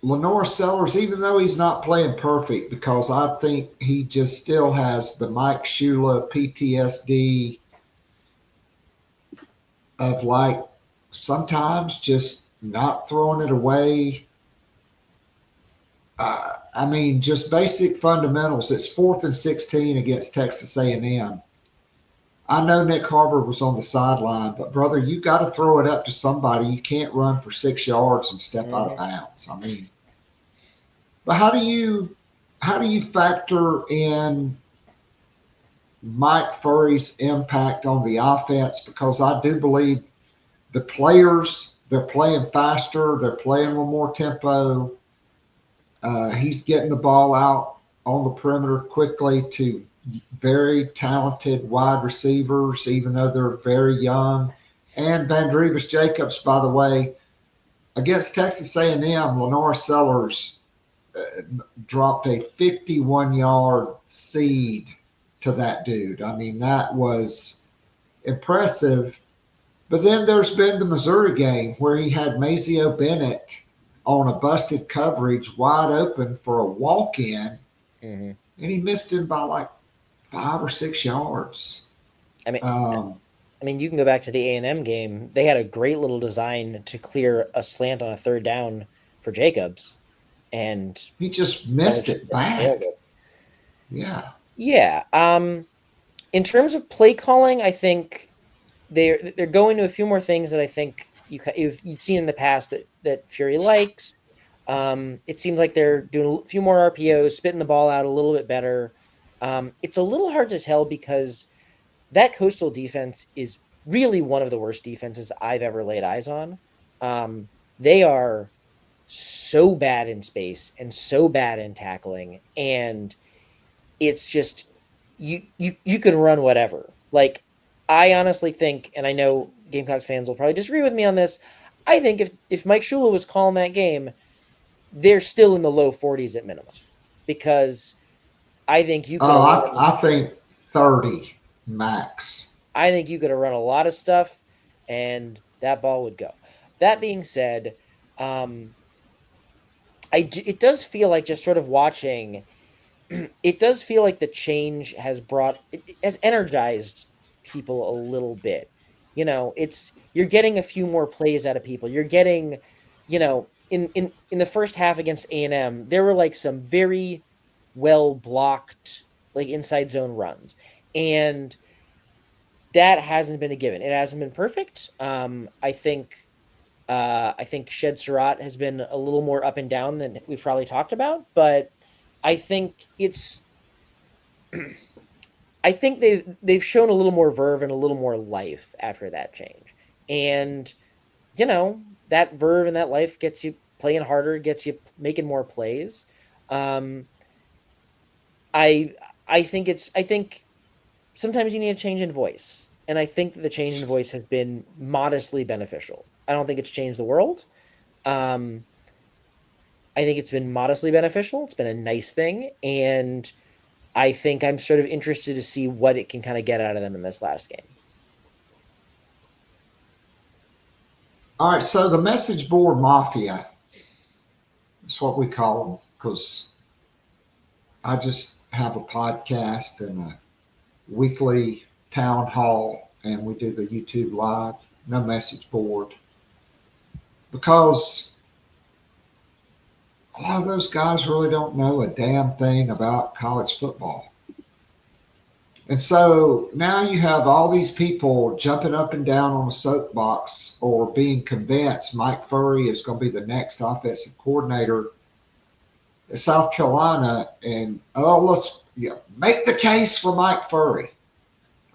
Lenore Sellers, even though he's not playing perfect, because I think he just still has the Mike Shula PTSD of, like, sometimes just not throwing it away. Just basic fundamentals. It's 4th and 16 against Texas A&M. I know Nick Harbour was on the sideline, but brother, you got to throw it up to somebody. You can't run for 6 yards and step out of bounds. But how do you factor in Mike Furry's impact on the offense? Because I do believe the players, they're playing faster, they're playing with more tempo. He's getting the ball out on the perimeter quickly to very talented wide receivers, even though they're very young. And Vandrevis Jacobs, by the way, against Texas A&M, Lenore Sellers dropped a 51-yard seed to that dude. That was impressive. But then there's been the Missouri game where he had Mazeo Bennett on a busted coverage wide open for a walk-in, and he missed him by like 5 or 6 yards. You can go back to the A&M game. They had a great little design to clear a slant on a 3rd down for Jacobs, and he just missed it bad. Yeah. In terms of play calling, I think they're going to a few more things that I think you've seen in the past that Fury likes. It seems like they're doing a few more RPOs, spitting the ball out a little bit better. It's a little hard to tell because that Coastal defense is really one of the worst defenses I've ever laid eyes on. They are so bad in space and so bad in tackling, and it's just you can run whatever. Like, I honestly think, and I know Gamecocks fans will probably disagree with me on this, I think if Mike Shula was calling that game, they're still in the low 40s at minimum, because I think you can. I think 30 max. I think you could have run a lot of stuff and that ball would go. That being said, it does feel like, just sort of watching, it does feel like the change has has energized people a little bit. You're getting a few more plays out of people. You're getting, in the first half against A&M, there were like some very well blocked, like inside zone runs. And that hasn't been a given. It hasn't been perfect. I think Shed Surratt has been a little more up and down than we've probably talked about, but I think I think they've shown a little more verve and a little more life after that change. And that verve and that life gets you playing harder, gets you making more plays. I think sometimes you need a change in voice. And I think that the change in voice has been modestly beneficial. I don't think it's changed the world. I think it's been modestly beneficial. It's been a nice thing. And I think I'm sort of interested to see what it can kind of get out of them in this last game. All right, so the message board mafia, that's what we call them, because I just have a podcast and a weekly town hall, and we do the YouTube live, no message board, because a lot of those guys really don't know a damn thing about college football. And so now you have all these people jumping up and down on a soapbox or being convinced Mike Furry is going to be the next offensive coordinator at South Carolina. And, let's make the case for Mike Furry.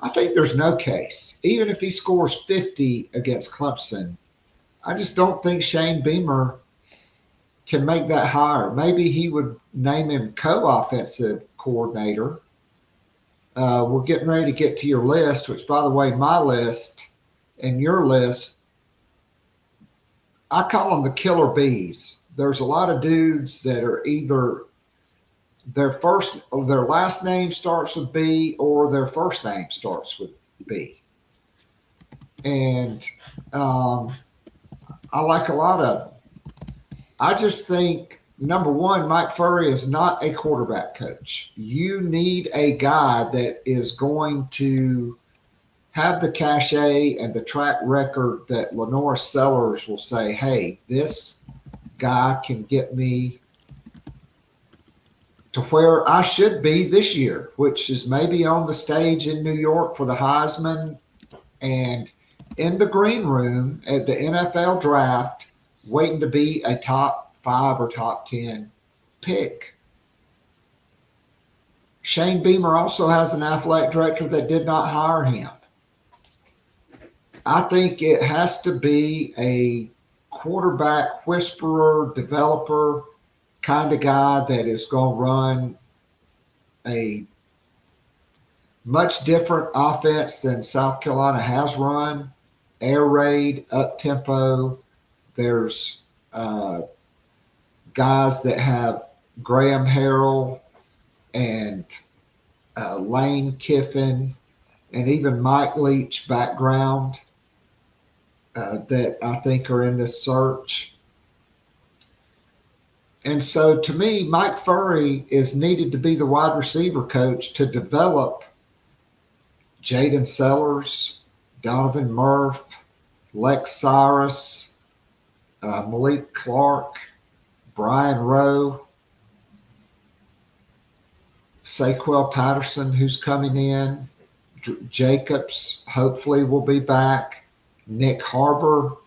I think there's no case. Even if he scores 50 against Clemson, I just don't think Shane Beamer can make that hire. Maybe he would name him co-offensive coordinator. We're getting ready to get to your list, which, by the way, my list and your list, I call them the killer bees. There's a lot of dudes that are either their last name starts with B or their first name starts with B. And I like a lot of them. I just think, number one, Mike Furry is not a quarterback coach. You need a guy that is going to have the cachet and the track record that Lenore Sellers will say, hey, this guy can get me to where I should be this year, which is maybe on the stage in New York for the Heisman and in the green room at the NFL draft, waiting to be a top 5 or top 10 pick. Shane Beamer also has an athletic director that did not hire him. I think it has to be a quarterback whisperer, developer kind of guy that is going to run a much different offense than South Carolina has run. Air raid, up tempo. There's guys that have Graham Harrell and Lane Kiffin and even Mike Leach background that I think are in this search. And so to me, Mike Furry is needed to be the wide receiver coach to develop Jaden Sellers, Donovan Murph, Lex Cyrus, Malik Clark, Brian Rowe, Saquel Patterson, who's coming in, Jacobs hopefully will be back, Nick Harbor,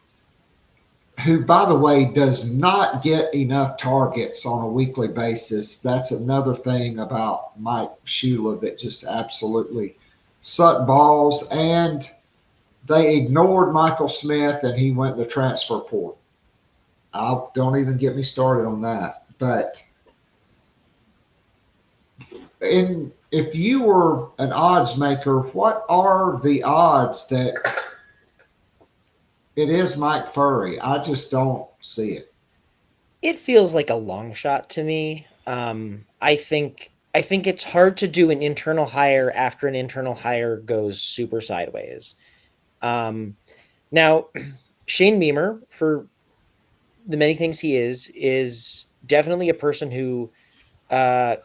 who, by the way, does not get enough targets on a weekly basis. That's another thing about Mike Shula that just absolutely sucked balls. And they ignored Michael Smith, and he went to the transfer portal. Don't even get me started on that. But if you were an odds maker, what are the odds that it is Mike Furry? I just don't see it. It feels like a long shot to me. I think I think it's hard to do an internal hire after an internal hire goes super sideways. Now, Shane Beamer, for the many things he is definitely a person who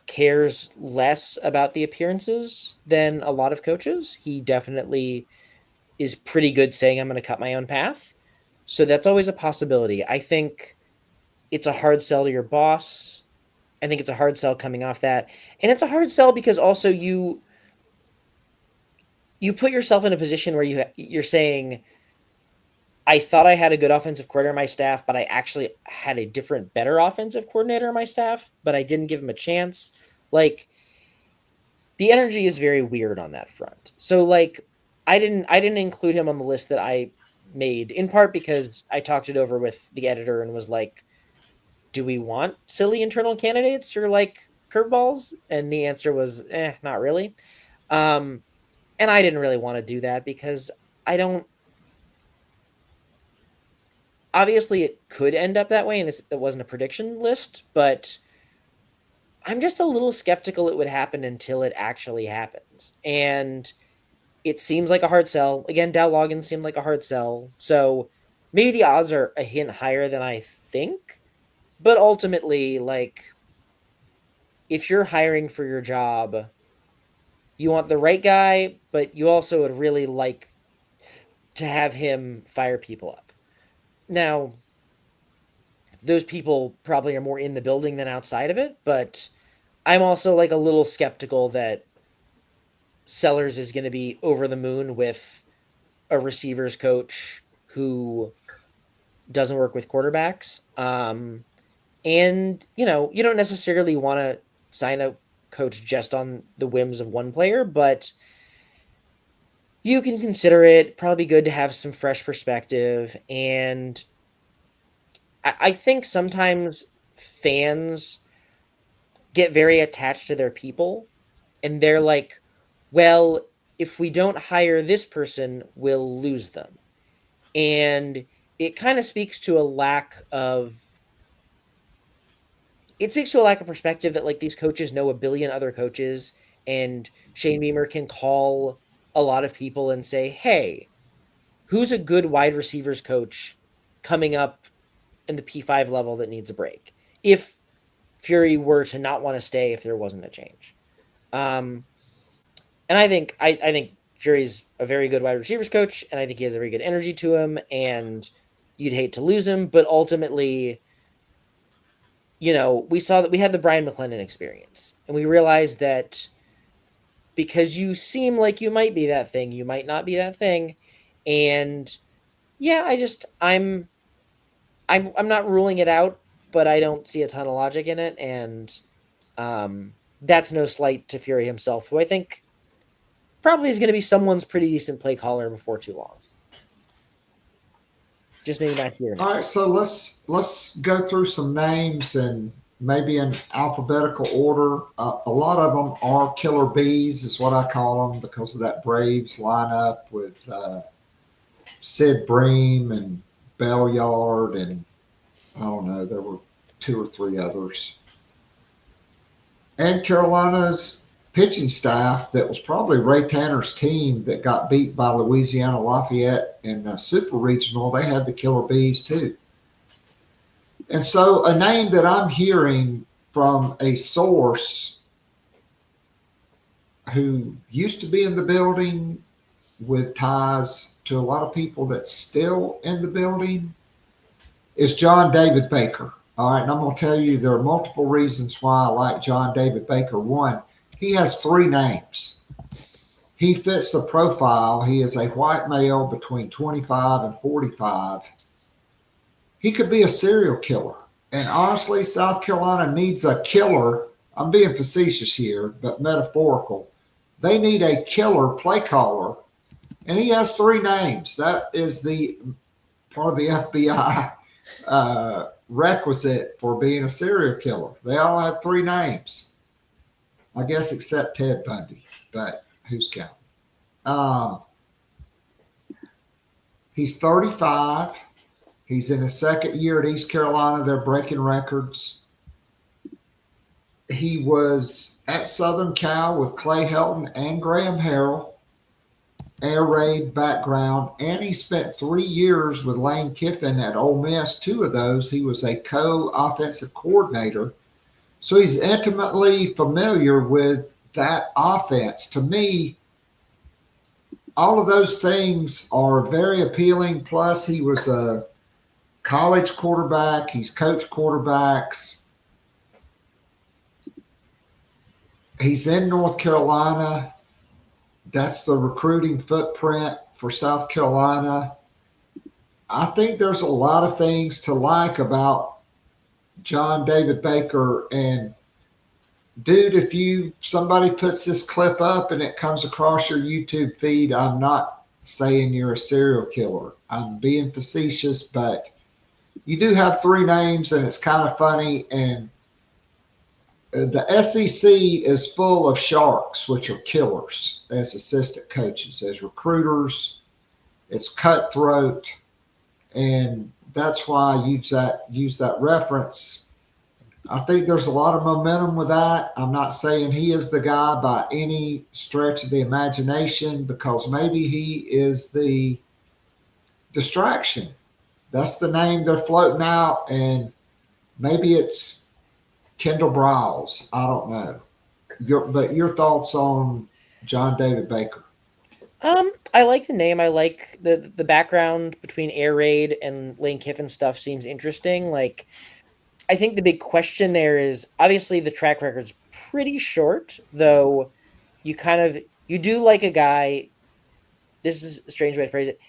cares less about the appearances than a lot of coaches. He definitely is pretty good saying, I'm going to cut my own path. So that's always a possibility. I think it's a hard sell to your boss. I think it's a hard sell coming off that. And it's a hard sell because also you put yourself in a position where you're saying, I thought I had a good offensive coordinator on my staff, but I actually had a different, better offensive coordinator on my staff, but I didn't give him a chance. Like, the energy is very weird on that front. So, like, I didn't include him on the list that I made, in part because I talked it over with the editor and was like, do we want silly internal candidates or like curveballs? And the answer was, not really. And I didn't really want to do that because I don't. Obviously, it could end up that way, and it wasn't a prediction list, but I'm just a little skeptical it would happen until it actually happens. And it seems like a hard sell. Again, Dow Loggins seemed like a hard sell. So maybe the odds are a hint higher than I think. But ultimately, like, if you're hiring for your job, you want the right guy, but you also would really like to have him fire people up. Now, those people probably are more in the building than outside of it, but I'm also like a little skeptical that Sellers is going to be over the moon with a receivers coach who doesn't work with quarterbacks. And, you don't necessarily want to sign a coach just on the whims of one player, but you can consider it. Probably good to have some fresh perspective. And I think sometimes fans get very attached to their people, and they're like, well, if we don't hire this person, we'll lose them. And it kind of speaks to a lack of perspective that like these coaches know a billion other coaches, and Shane Beamer can call a lot of people and say, hey, who's a good wide receivers coach coming up in the P5 level that needs a break? If Fury were to not want to stay, if there wasn't a change. And I think Fury's a very good wide receivers coach, and I think he has a very good energy to him, and you'd hate to lose him, but ultimately, we saw that we had the Brian McClendon experience, and we realized that because you seem like you might be that thing, you might not be that thing. And yeah, I'm not ruling it out, but I don't see a ton of logic in it. And that's no slight to Fury himself, who I think probably is going to be someone's pretty decent play caller before too long. Just maybe not here. All right, so let's go through some names and maybe in alphabetical order. A lot of them are killer bees, is what I call them, because of that Braves lineup with Sid Bream and Belliard, and I don't know, there were 2 or 3 others. And Carolina's pitching staff that was probably Ray Tanner's team that got beat by Louisiana Lafayette in Super Regional. They had the killer bees too. And so a name that I'm hearing from a source who used to be in the building with ties to a lot of people that's still in the building is John David Baker. All right, and I'm going to tell you there are multiple reasons why I like John David Baker. One, he has 3 names. He fits the profile. He is a white male between 25 and 45. He could be a serial killer. And honestly, South Carolina needs a killer. I'm being facetious here, but metaphorical. They need a killer play caller. And he has 3 names. That is the part of the FBI requisite for being a serial killer. They all have 3 names. I guess except Ted Bundy, but who's counting? He's 35. He's in his 2nd year at East Carolina. They're breaking records. He was at Southern Cal with Clay Helton and Graham Harrell, air raid background, and he spent 3 years with Lane Kiffin at Ole Miss. 2 of those, he was a co-offensive coordinator. So he's intimately familiar with that offense. To me, all of those things are very appealing. Plus, he was a college quarterback. He's coached quarterbacks. He's in North Carolina. That's the recruiting footprint for South Carolina. I think there's a lot of things to like about John David Baker. And dude, if somebody puts this clip up and it comes across your YouTube feed, I'm not saying you're a serial killer. I'm being facetious, but you do have 3 names and it's kind of funny. And the SEC is full of sharks, which are killers as assistant coaches, as recruiters. It's cutthroat. And that's why I use that reference. I think there's a lot of momentum with that. I'm not saying he is the guy by any stretch of the imagination, because maybe he is the distraction. That's the name they're floating out, and maybe it's Kendall Briles. I don't know. But your thoughts on John David Baker? I like the name. I like the background between air raid and Lane Kiffin stuff seems interesting. Like, I think the big question there is obviously the track record's pretty short, though you do like a guy. This is a strange way to phrase it.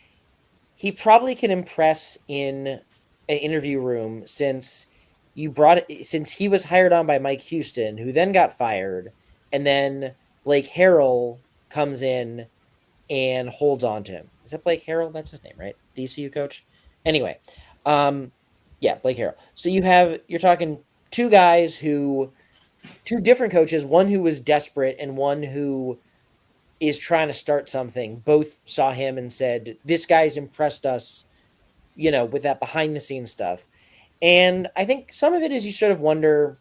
He probably can impress in an interview room since he was hired on by Mike Houston, who then got fired, and then Blake Harrell comes in and holds on to him. Is that Blake Harrell? That's his name, right? The ECU coach? Anyway, yeah, Blake Harrell. So you're talking 2 different coaches, one who was desperate and one who is trying to start something. Both saw him and said, this guy's impressed us, with that behind the scenes stuff. And I think some of it is you sort of wonder,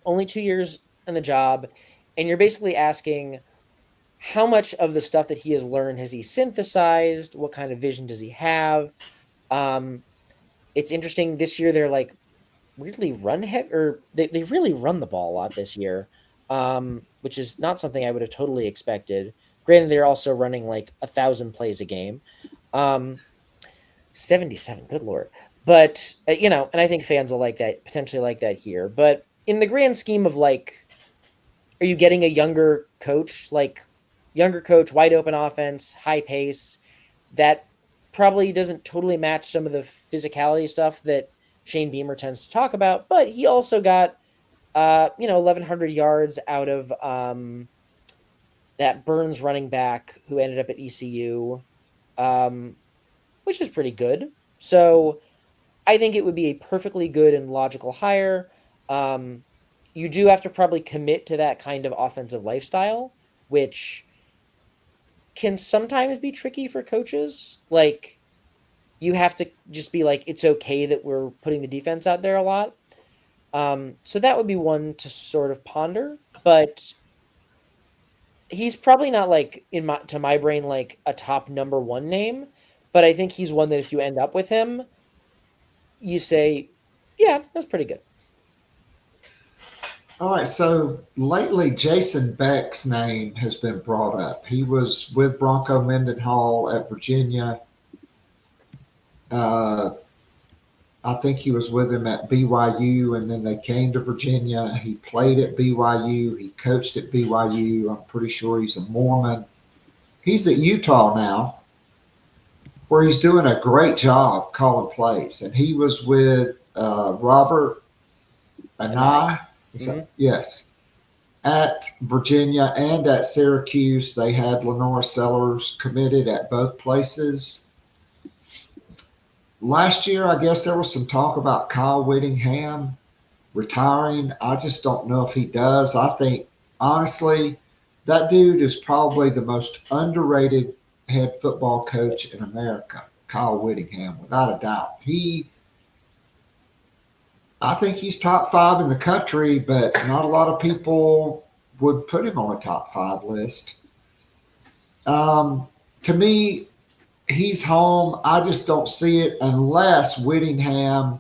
only 2 years in the job, and you're basically asking, how much of the stuff that he has learned has he synthesized? What kind of vision does he have? It's interesting this year. They're like weirdly run heavy, or they really run the ball a lot this year, which is not something I would have totally expected. Granted, they're also running like 1,000 plays a game, 77. Good Lord. But, and I think fans will potentially like that here. But in the grand scheme of are you getting a younger coach, wide open offense, high pace, that probably doesn't totally match some of the physicality stuff that Shane Beamer tends to talk about, but he also got, 1,100 yards out of that Burns running back who ended up at ECU, which is pretty good. So I think it would be a perfectly good and logical hire. You do have to probably commit to that kind of offensive lifestyle, which can sometimes be tricky for coaches. You have to just be it's okay that we're putting the defense out there a lot. So that would be one to sort of ponder, but he's probably not to my brain, a top number 1 name, but I think he's one that if you end up with him, you say, yeah, that's pretty good. All right, so lately Jason Beck's name has been brought up. He was with Bronco Mendenhall at Virginia. I think he was with him at BYU, and then they came to Virginia. He played at BYU. He coached at BYU. I'm pretty sure he's a Mormon. He's at Utah now, where he's doing a great job calling plays. And he was with Robert Anae. Yes. At Virginia and at Syracuse, they had Lenore Sellers committed at both places. Last year, I guess there was some talk about Kyle Whittingham retiring. I just don't know if he does. I think, honestly, that dude is probably the most underrated head football coach in America, Kyle Whittingham, without a doubt. I think he's top 5 in the country, but not a lot of people would put him on a top 5 list. To me, he's home. I just don't see it unless Whittingham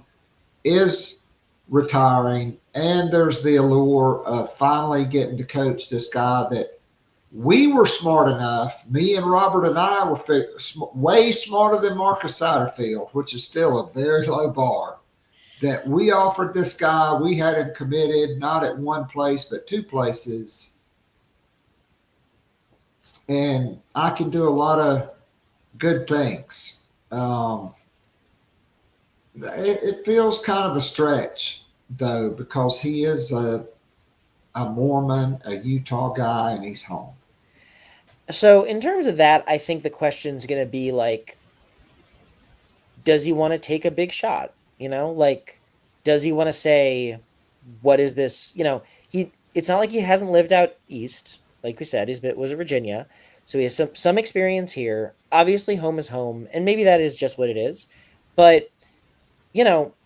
is retiring and there's the allure of finally getting to coach this guy that we were smart enough. Me and Robert and I were way smarter than Marcus Satterfield, which is still a very low bar, that we offered this guy. We had him committed, not at one place, but 2 places. And I can do a lot of good things. It feels kind of a stretch, though, because he is a Mormon, a Utah guy, and he's home. So in terms of that, I think the question's going to be like, does he want to take a big shot? Like, does he want to say, what is this? It's not like he hasn't lived out east. Like we said, was at Virginia. So he has some experience here. Obviously, home is home. And maybe that is just what it is. But,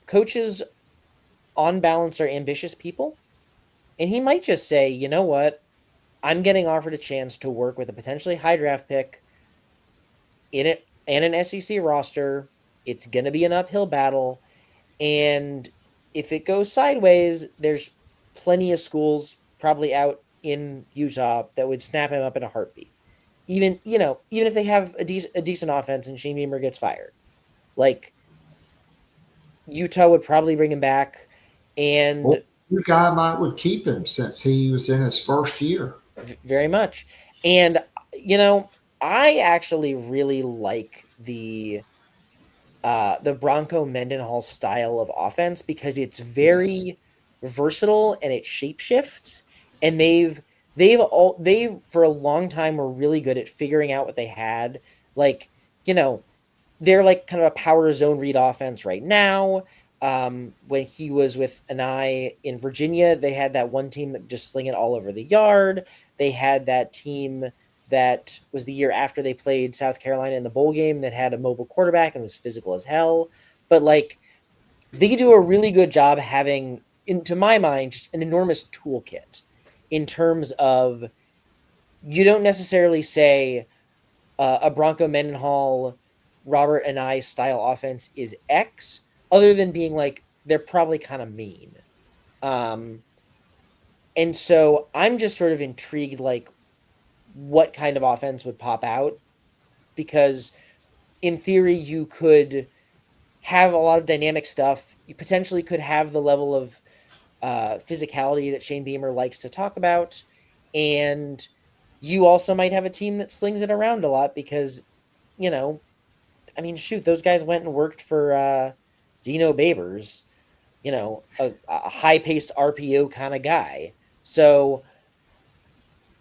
coaches on balance are ambitious people. And he might just say, you know what? I'm getting offered a chance to work with a potentially high draft pick in it and an SEC roster. It's going to be an uphill battle. And if it goes sideways, there's plenty of schools probably out in Utah that would snap him up in a heartbeat. Even if they have a decent offense and Shane Beamer gets fired, like, Utah would probably bring him back. And the guy would keep him since he was in his first year. Very much. And, I actually really like the Bronco Mendenhall style of offense because it's very versatile and it shapeshifts. And they've for a long time were really good at figuring out what they had. Like, they're like kind of a power zone read offense right now. When he was with Anai in Virginia, they had that one team that just sling it all over the yard. They had that team that was the year after they played South Carolina in the bowl game that had a mobile quarterback and was physical as hell. But like, they do a really good job having, to my mind, just an enormous toolkit in terms of, you don't necessarily say a Bronco Mendenhall, Robert Anai style offense is X, other than being like, they're probably kind of mean. And so I'm just sort of intrigued, like, what kind of offense would pop out, because in theory, you could have a lot of dynamic stuff. You potentially could have the level of physicality that Shane Beamer likes to talk about. And you also might have a team that slings it around a lot because, those guys went and worked for Dino Babers, a high-paced RPO kind of guy. So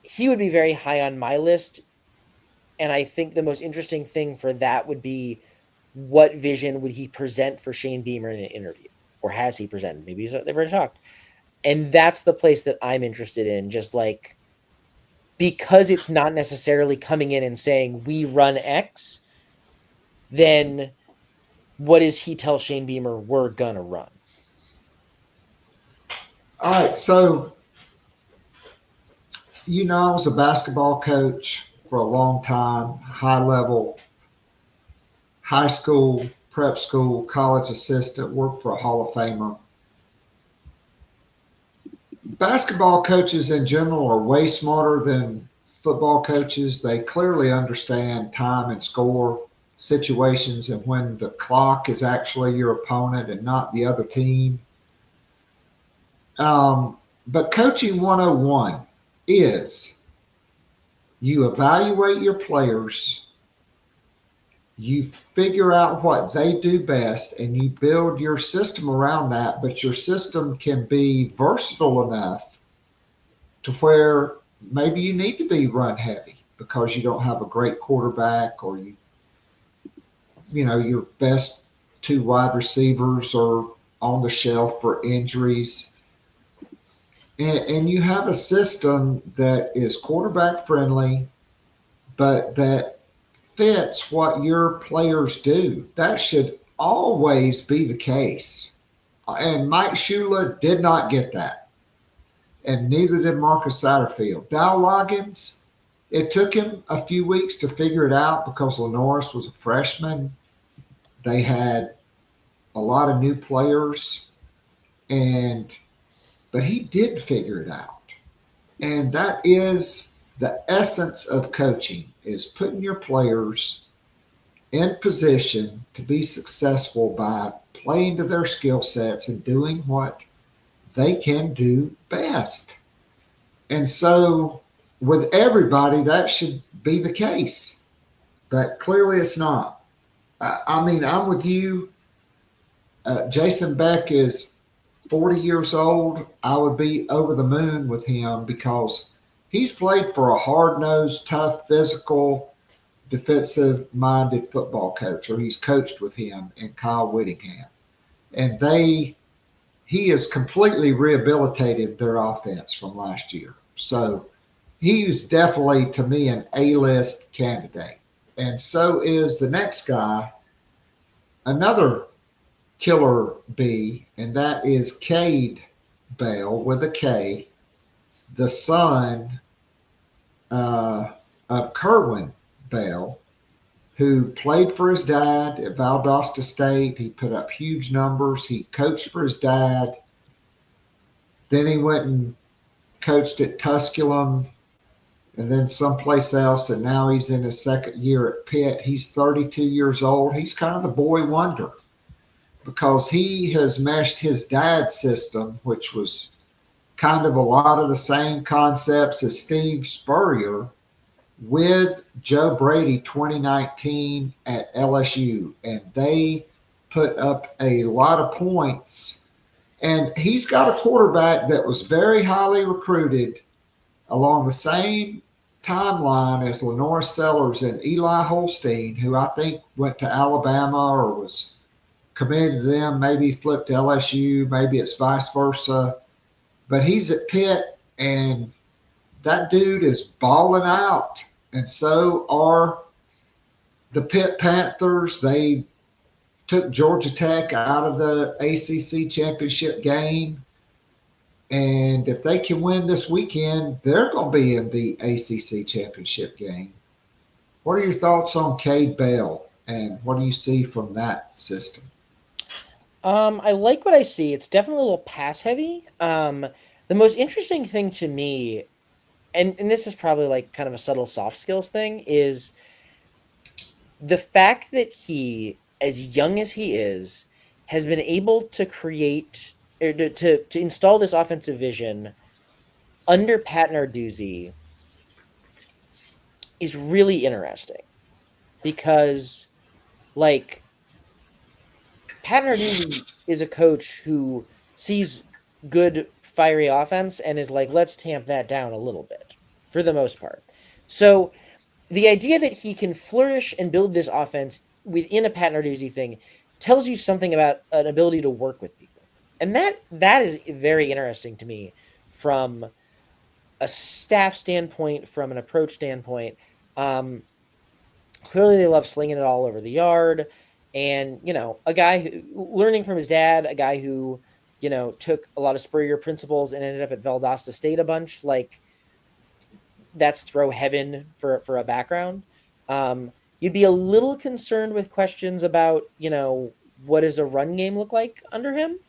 he would be very high on my list. And I think the most interesting thing for that would be, what vision would he present for Shane Beamer in an interview? Or has he presented? Maybe they've already talked. And that's the place that I'm interested in, just like, because it's not necessarily coming in and saying, we run X, then what does he tell Shane Beamer we're going to run? All right, so, I was a basketball coach for a long time, high level, high school, prep school, college assistant, worked for a Hall of Famer. Basketball coaches in general are way smarter than football coaches. They clearly understand time and score situations and when the clock is actually your opponent and not the other team. But coaching 101 is, you evaluate your players, you figure out what they do best, and you build your system around that. But your system can be versatile enough to where maybe you need to be run heavy because you don't have a great quarterback, or your best 2 wide receivers are on the shelf for injuries. And you have a system that is quarterback friendly, but that fits what your players do. That should always be the case. And Mike Shula did not get that. And neither did Marcus Satterfield. Dow Loggins, it took him a few weeks to figure it out because Lenoris was a freshman. They had a lot of new players, but he did figure it out. And that is the essence of coaching, is putting your players in position to be successful by playing to their skill sets and doing what they can do best. And so with everybody, that should be the case. But clearly it's not. I mean, I'm with you. Jason Beck is 40 years old. I would be over the moon with him because he's played for a hard-nosed, tough, physical, defensive-minded football coach, or he's coached with him in Kyle Whittingham. And he has completely rehabilitated their offense from last year. So he's definitely, to me, an A-list candidate. And so is the next guy, another killer bee, and that is Cade Bell with a K, the son of Kerwin Bell, who played for his dad at Valdosta State. He put up huge numbers. He coached for his dad. Then he went and coached at Tusculum and then someplace else, and now he's in his second year at Pitt. He's 32 years old. He's kind of the boy wonder because he has meshed his dad's system, which was kind of a lot of the same concepts as Steve Spurrier, with Joe Brady 2019 at LSU. And they put up a lot of points. And he's got a quarterback that was very highly recruited along the same timeline as Lenore Sellers and Eli Holstein, who I think went to Alabama or was committed to them, maybe flipped to LSU, maybe it's vice versa. But he's at Pitt, and that dude is balling out. And so are the Pitt Panthers. They took Georgia Tech out of the ACC championship game. And if they can win this weekend, they're going to be in the ACC championship game. What are your thoughts on Cade Bell, and what do you see from that system? I like what I see. It's definitely a little pass heavy. The most interesting thing to me, and this is probably like kind of a subtle soft skills thing, is the fact that he, as young as he is, has been able to create or to install this offensive vision under Pat Narduzzi is really interesting because, like, Pat Narduzzi is a coach who sees good, fiery offense and is like, let's tamp that down a little bit for the most part. So the idea that he can flourish and build this offense within a Pat Narduzzi thing tells you something about an ability to work with people. And that is very interesting to me from a staff standpoint, from an approach standpoint. Clearly they love slinging it all over the yard. And, you know, a guy who, learning from his dad, a guy who, you know, took a lot of Spurrier principles and ended up at Valdosta State a bunch, like, that's throw heaven for a background. You'd be a little concerned with questions about, you know, what does a run game look like under him?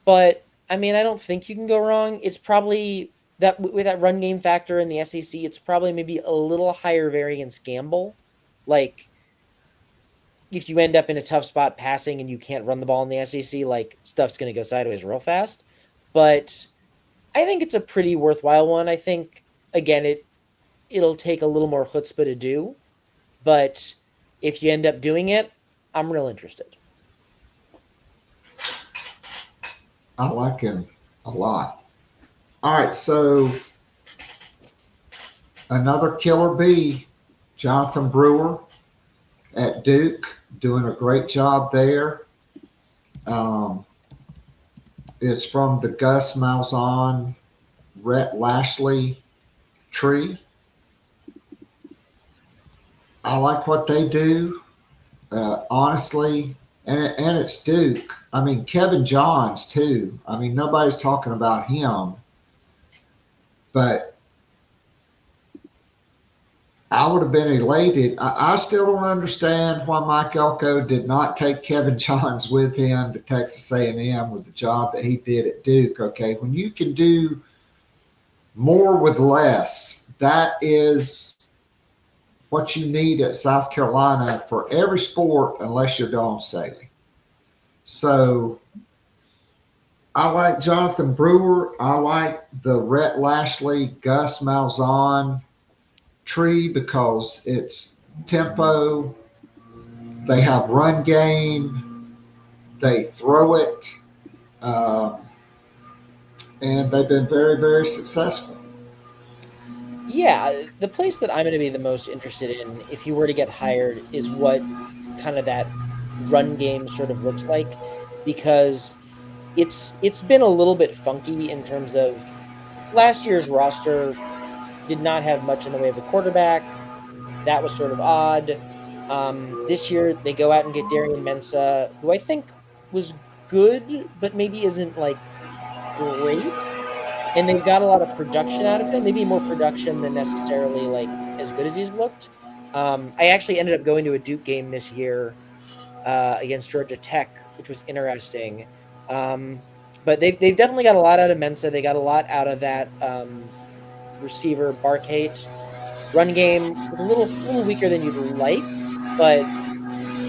But I mean, I don't think you can go wrong. It's probably that with that run game factor in the SEC, it's probably maybe a little higher variance gamble. Like, if you end up in a tough spot passing and you can't run the ball in the SEC, like, stuff's going to go sideways real fast. But I think it's a pretty worthwhile one. I think, again, it'll take a little more chutzpah to do. But if you end up doing it, I'm real interested. I like him a lot. All right, so another killer bee, Jonathan Brewer at Duke, doing a great job there. It's from the Gus Malzahn, Rhett Lashley tree. I like what they do. Honestly, and it's Duke. I mean, Kevin Johns too. I mean, nobody's talking about him, but I would have been elated. I still don't understand why Mike Elko did not take Kevin Johns with him to Texas A&M with the job that he did at Duke. Okay, when you can do more with less, that is what you need at South Carolina for every sport, unless you're Dawn Staley. So I like Jonathan Brewer. I like the Rhett Lashley, Gus Malzahn tree because it's tempo. They have run game. They throw it. And they've been very, very successful. Yeah, the place that I'm going to be the most interested in, if you were to get hired, is what kind of that run game sort of looks like, because it's been a little bit funky in terms of last year's roster did not have much in the way of a quarterback. That was sort of odd. This year they go out and get Darian Mensah, who I think was good, but maybe isn't like great. And they've got a lot of production out of him, maybe more production than necessarily like as good as he's looked. I actually ended up going to a Duke game this year against Georgia Tech, which was interesting. But they've definitely got a lot out of Mensah. They got a lot out of that receiver Barkate. Run game was a little weaker than you'd like, but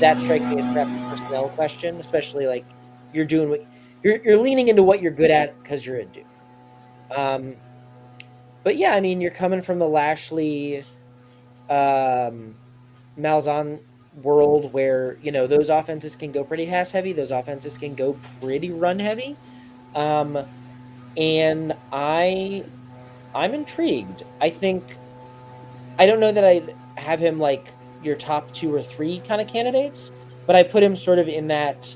that strikes me as perhaps a personnel question, especially like you're leaning into what you're good at because you're at Duke. But yeah, I mean, you're coming from the Lashley, Malzahn world where, you know, those offenses can go pretty pass heavy. Those offenses can go pretty run heavy. And I'm intrigued. I don't know that I'd have him like your top 2 or 3 kind of candidates, but I put him sort of in that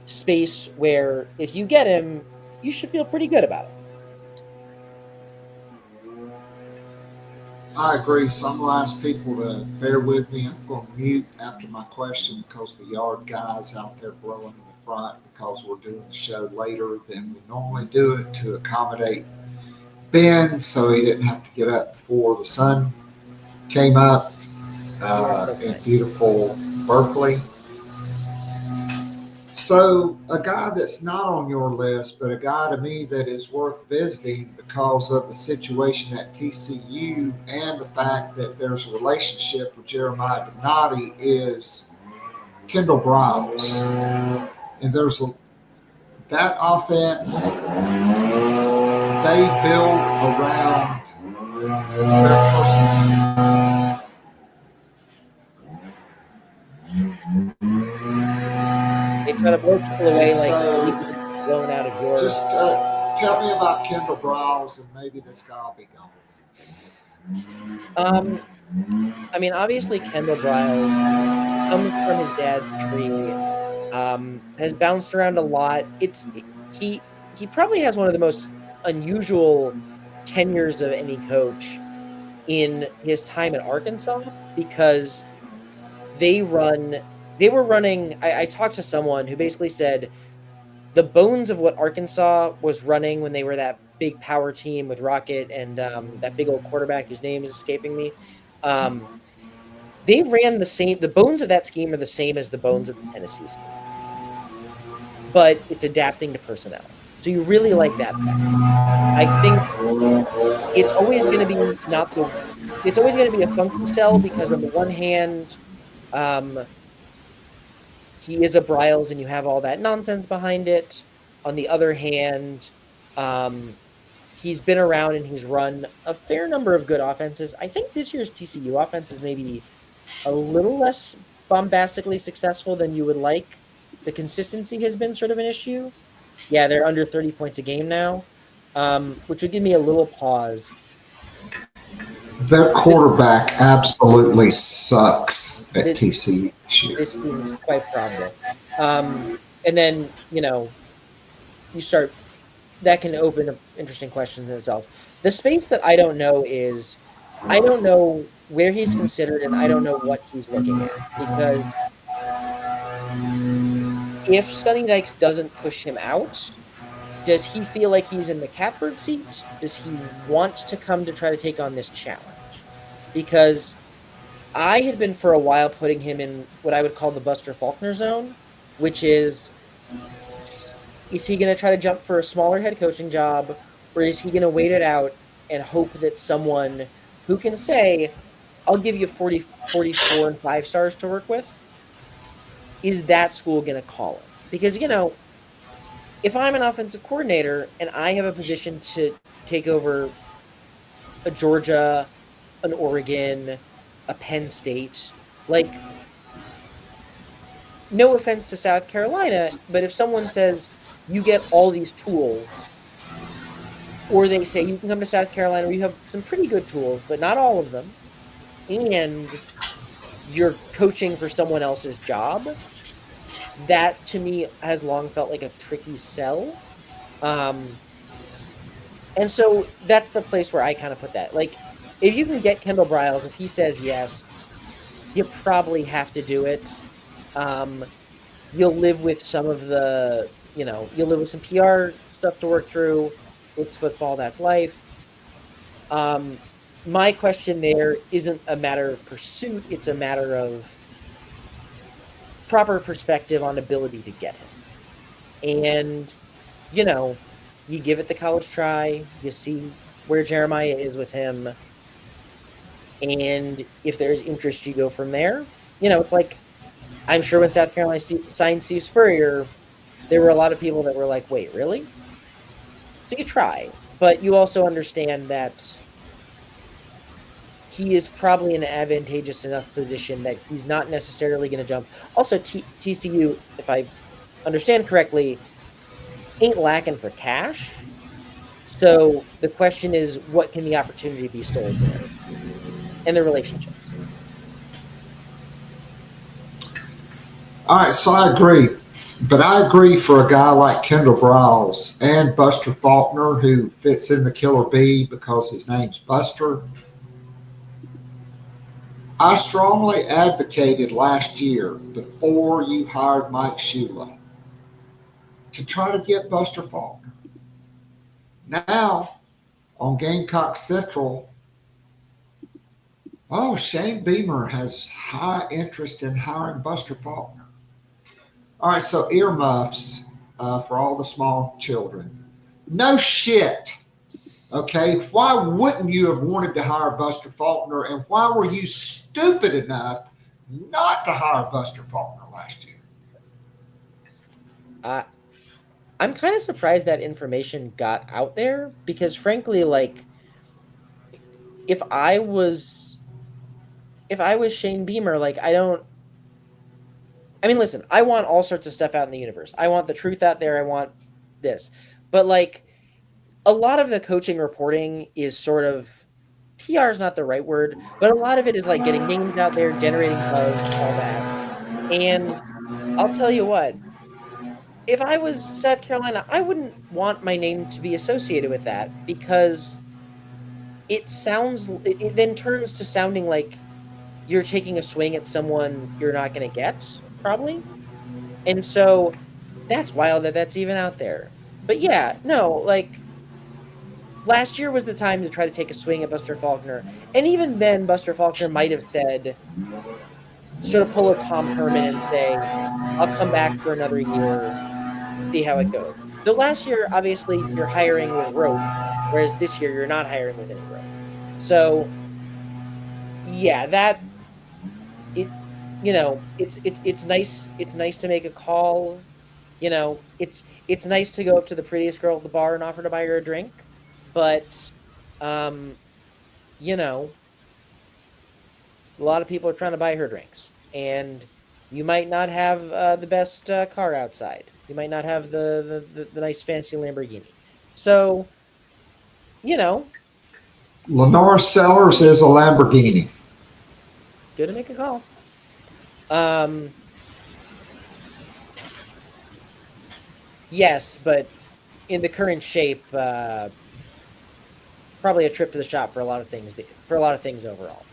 space where if you get him, you should feel pretty good about it. I agree. So I'm going to ask people to bear with me. I'm going to mute after my question because the yard guy's out there blowing in the front because we're doing the show later than we normally do it to accommodate Ben, so he didn't have to get up before the sun came up in beautiful Berkeley. So a guy that's not on your list, but a guy to me that is worth visiting because of the situation at TCU and the fact that there's a relationship with Jeremiah Donati is Kendall Briles. And there's that offense, they build around their personnel. They try to blow people away like blown out of your. Just tell me about Kendall Briles and maybe this guy will be gone. I mean, obviously Kendall Briles comes from his dad's tree. Has bounced around a lot. He probably has one of the most unusual tenures of any coach in his time at Arkansas because they were running. I talked to someone who basically said the bones of what Arkansas was running when they were that big power team with Rocket and that big old quarterback whose name is escaping me. They ran the same. The bones of that scheme are the same as the bones of the Tennessee scheme, but it's adapting to personnel. So you really like that fact. I think it's always going to be it's always going to be a funky sell because on the one hand, he is a Briles and you have all that nonsense behind it. On the other hand, he's been around and he's run a fair number of good offenses. I think this year's TCU offense is maybe a little less bombastically successful than you would like. The consistency has been sort of an issue. Yeah, they're under 30 points a game now, which would give me a little pause. Their quarterback absolutely sucks at TCU this year. This seems quite probable. And then, that can open up interesting questions in itself. The space that I don't know is, I don't know where he's considered and I don't know what he's looking at because if Sonny Dykes doesn't push him out, does he feel like he's in the catbird seat? Does he want to come to try to take on this challenge? Because I had been for a while putting him in what I would call the Buster Faulkner zone, which is he going to try to jump for a smaller head coaching job, or is he going to wait it out and hope that someone who can say, I'll give you 40, 44 and 5 stars to work with, is that school going to call him? Because, if I'm an offensive coordinator and I have a position to take over a Georgia, an Oregon, a Penn State, like, no offense to South Carolina, but if someone says you get all these tools, or they say you can come to South Carolina where you have some pretty good tools, but not all of them, and you're coaching for someone else's job, that to me has long felt like a tricky sell. And so that's the place where I kind of put that. Like, if you can get Kendall Briles, if he says yes, you probably have to do it. You'll live with some of the, you'll live with some PR stuff to work through. It's football, that's life. My question there isn't a matter of pursuit, it's a matter of proper perspective on ability to get him. And, you give it the college try, you see where Jeremiah is with him, and if there's interest, you go from there. It's like, I'm sure when South Carolina signed Steve Spurrier, there were a lot of people that were like, wait, really? So you try, but you also understand that he is probably in an advantageous enough position that he's not necessarily going to jump. Also, TCU, if I understand correctly, ain't lacking for cash. So the question is, what can the opportunity be sold there? And the relationships. All right, so I agree. But I agree for a guy like Kendall Briles and Buster Faulkner, who fits in the Killer Bee because his name's Buster. I strongly advocated last year, before you hired Mike Shula, to try to get Buster Faulkner. Now, on Gamecock Central, Shane Beamer has high interest in hiring Buster Faulkner. All right, so earmuffs for all the small children. No shit. Okay, why wouldn't you have wanted to hire Buster Faulkner, and why were you stupid enough not to hire Buster Faulkner last year? I'm kind of surprised that information got out there, because frankly, like, if I was Shane Beamer, like, listen, I want all sorts of stuff out in the universe. I want the truth out there. I want this. But, like, a lot of the coaching reporting is sort of, PR is not the right word, but a lot of it is like getting names out there, generating buzz, all that. And I'll tell you what, if I was South Carolina, I wouldn't want my name to be associated with that, because it then turns to sounding like you're taking a swing at someone you're not going to get, probably. And so that's wild that that's even out there. But yeah, no, like, last year was the time to try to take a swing at Buster Faulkner. And even then, Buster Faulkner might have said, sort of pull a Tom Herman and say, I'll come back for another year, see how it goes. The last year, obviously, you're hiring with rope, whereas this year you're not hiring with any rope. So, yeah, it's nice. It's nice to make a call. It's nice to go up to the prettiest girl at the bar and offer to buy her a drink. But, a lot of people are trying to buy her drinks, and you might not have the best car outside. You might not have the nice fancy Lamborghini. So, Lenore Sellers is a Lamborghini. Good to make a call. Yes, but in the current shape, probably a trip to the shop for a lot of things overall.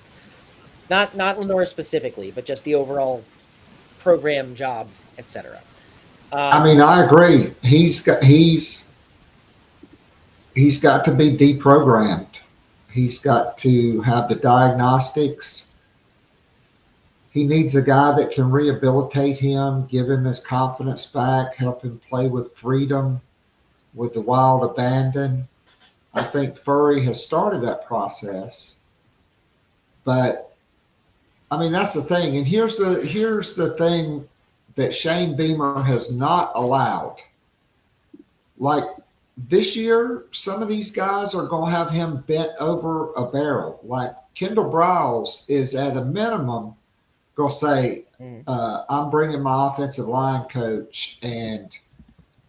Not Lenore specifically, but just the overall program, job, etc. I mean, I agree. He's got to be deprogrammed. He's got to have the diagnostics. He needs a guy that can rehabilitate him, give him his confidence back, help him play with freedom, with the wild abandon. I think Furry has started that process, but I mean that's the thing. And here's the thing that Shane Beamer has not allowed. Like this year, some of these guys are going to have him bent over a barrel. Like Kendall Briles is at a minimum going to say, I'm bringing my offensive line coach and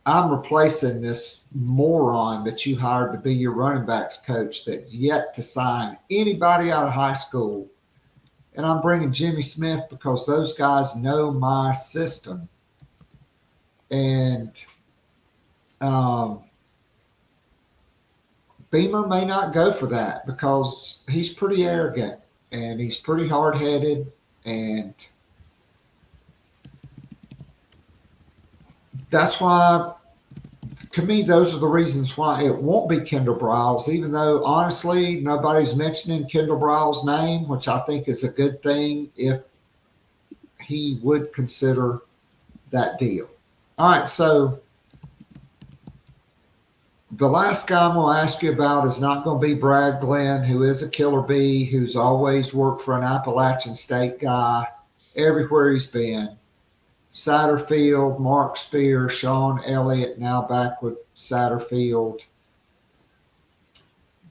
I'm replacing this moron that you hired to be your running backs coach that's yet to sign anybody out of high school. And I'm bringing Jimmy Smith because those guys know my system. And Beamer may not go for that because he's pretty arrogant and he's pretty hard-headed. And that's why, to me, those are the reasons why it won't be Kendall Briles, even though, honestly, nobody's mentioning Kendall Briles' name, which I think is a good thing if he would consider that deal. All right, so the last guy I'm going to ask you about is not going to be Brad Glenn, who is a killer bee, who's always worked for an Appalachian State guy everywhere he's been. Satterfield, Mark Spear, Sean Elliott, now back with Satterfield.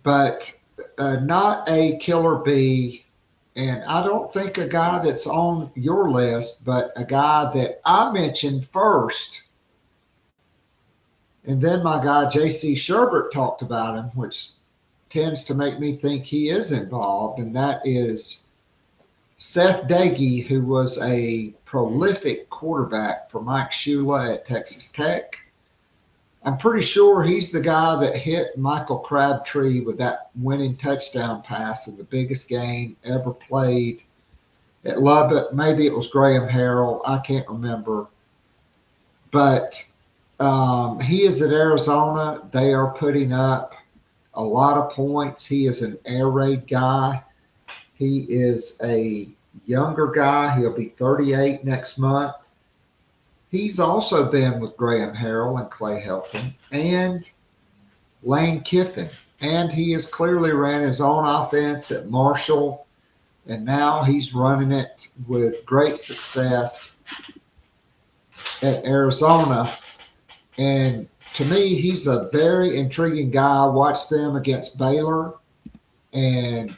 But not a killer bee. And I don't think a guy that's on your list, but a guy that I mentioned first. And then my guy, J.C. Sherbert, talked about him, which tends to make me think he is involved. And that is Seth Dagey, who was a prolific quarterback for Mike Shula at Texas Tech. I'm pretty sure he's the guy that hit Michael Crabtree with that winning touchdown pass in the biggest game ever played at Lubbock. Maybe it was Graham Harrell. I can't remember. But he is at Arizona. They are putting up a lot of points. He is an air raid guy. He is a younger guy. He'll be 38 next month. He's also been with Graham Harrell and Clay Helton and Lane Kiffin. And he has clearly ran his own offense at Marshall. And now he's running it with great success at Arizona. And to me, he's a very intriguing guy. I watched them against Baylor. And,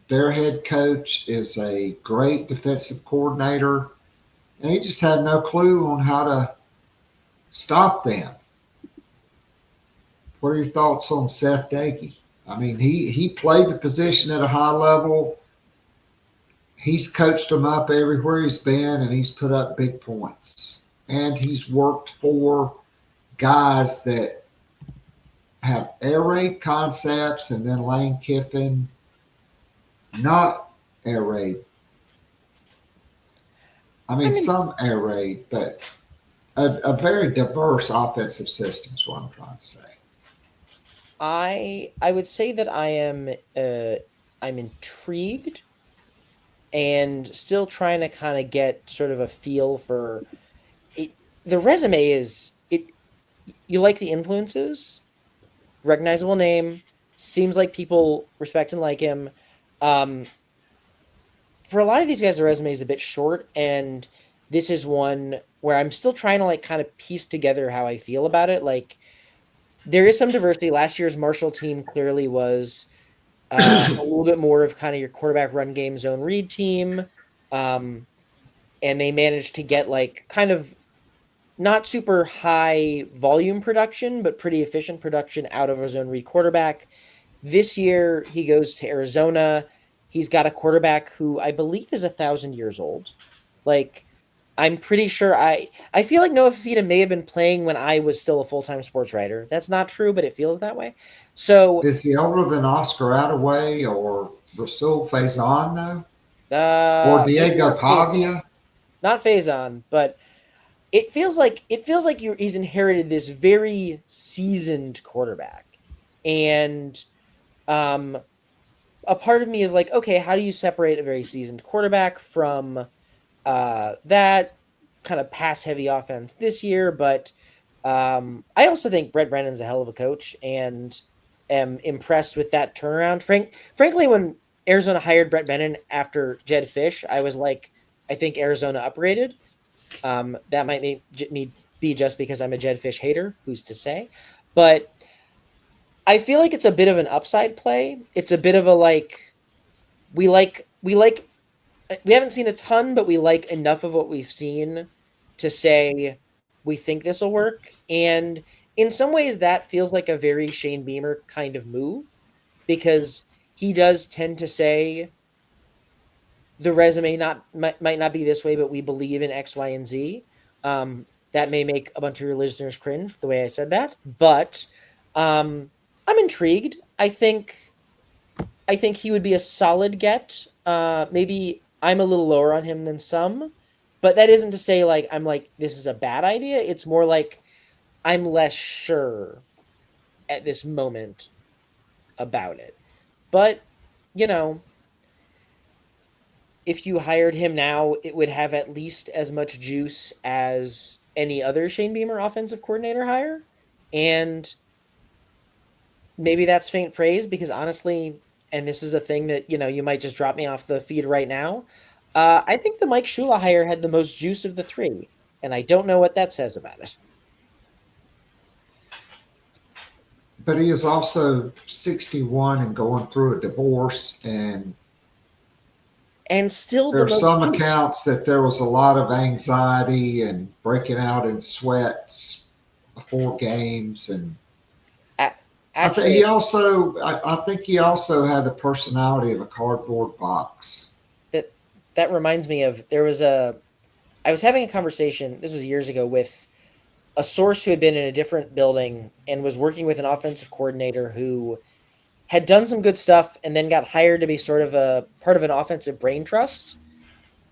their head coach is a great defensive coordinator, and he just had no clue on how to stop them. What are your thoughts on Seth Dagey? I mean, he played the position at a high level. He's coached them up everywhere he's been, and he's put up big points. And he's worked for guys that have air raid concepts, and then Lane Kiffin, not air raid. I mean, some air raid, but a very diverse offensive system is what I'm trying to say. I would say that I'm intrigued and still trying to kind of get sort of a feel for it. The resume is it. You like the influences, recognizable name, seems like people respect and like him. For a lot of these guys, the resume is a bit short, and this is one where I'm still trying to kind of piece together how I feel about it. Like, there is some diversity. Last year's Marshall team clearly was a little bit more of kind of your quarterback run game zone read team. And they managed to get kind of not super high volume production, but pretty efficient production out of a zone read quarterback. This year, he goes to Arizona. He's got a quarterback who I believe is 1,000 years old. I'm pretty sure I feel like Noah Fifita may have been playing when I was still a full-time sports writer. That's not true, but it feels that way. So is he older than Oscar Attaway or Rasul Faison, though? Or Diego Pavia? not Faison, but it feels like he's inherited this very seasoned quarterback, and a part of me is like, okay, how do you separate a very seasoned quarterback from that kind of pass heavy offense this year? But I also think Brett Brennan's a hell of a coach, and am impressed with that turnaround. Frankly, when Arizona hired Brett Brennan after Jed Fish, I was like, I think Arizona upgraded. That might be just because I'm a Jed Fish hater. Who's to say? But I feel like it's a bit of an upside play. It's a bit of a like we haven't seen a ton, but we like enough of what we've seen to say we think this will work. And in some ways, that feels like a very Shane Beamer kind of move, because he does tend to say the resume might not be this way, but we believe in X, Y, and Z. That may make a bunch of your listeners cringe the way I said that, but I'm intrigued. I think he would be a solid get. Maybe I'm a little lower on him than some, but that isn't to say like I'm like this is a bad idea. It's more like I'm less sure at this moment about it. But, you know, if you hired him now, it would have at least as much juice as any other Shane Beamer offensive coordinator hire. And maybe that's faint praise, because honestly, and this is a thing that, you might just drop me off the feed right now. I think the Mike Shula hire had the most juice of the three, and I don't know what that says about it. But he is also 61 and going through a divorce, and still there are some juice. accounts that there was a lot of anxiety and breaking out in sweats before games, and Actually, I think he also had the personality of a cardboard box. that reminds me of I was having a conversation, this was years ago, with a source who had been in a different building and was working with an offensive coordinator who had done some good stuff and then got hired to be sort of a part of an offensive brain trust,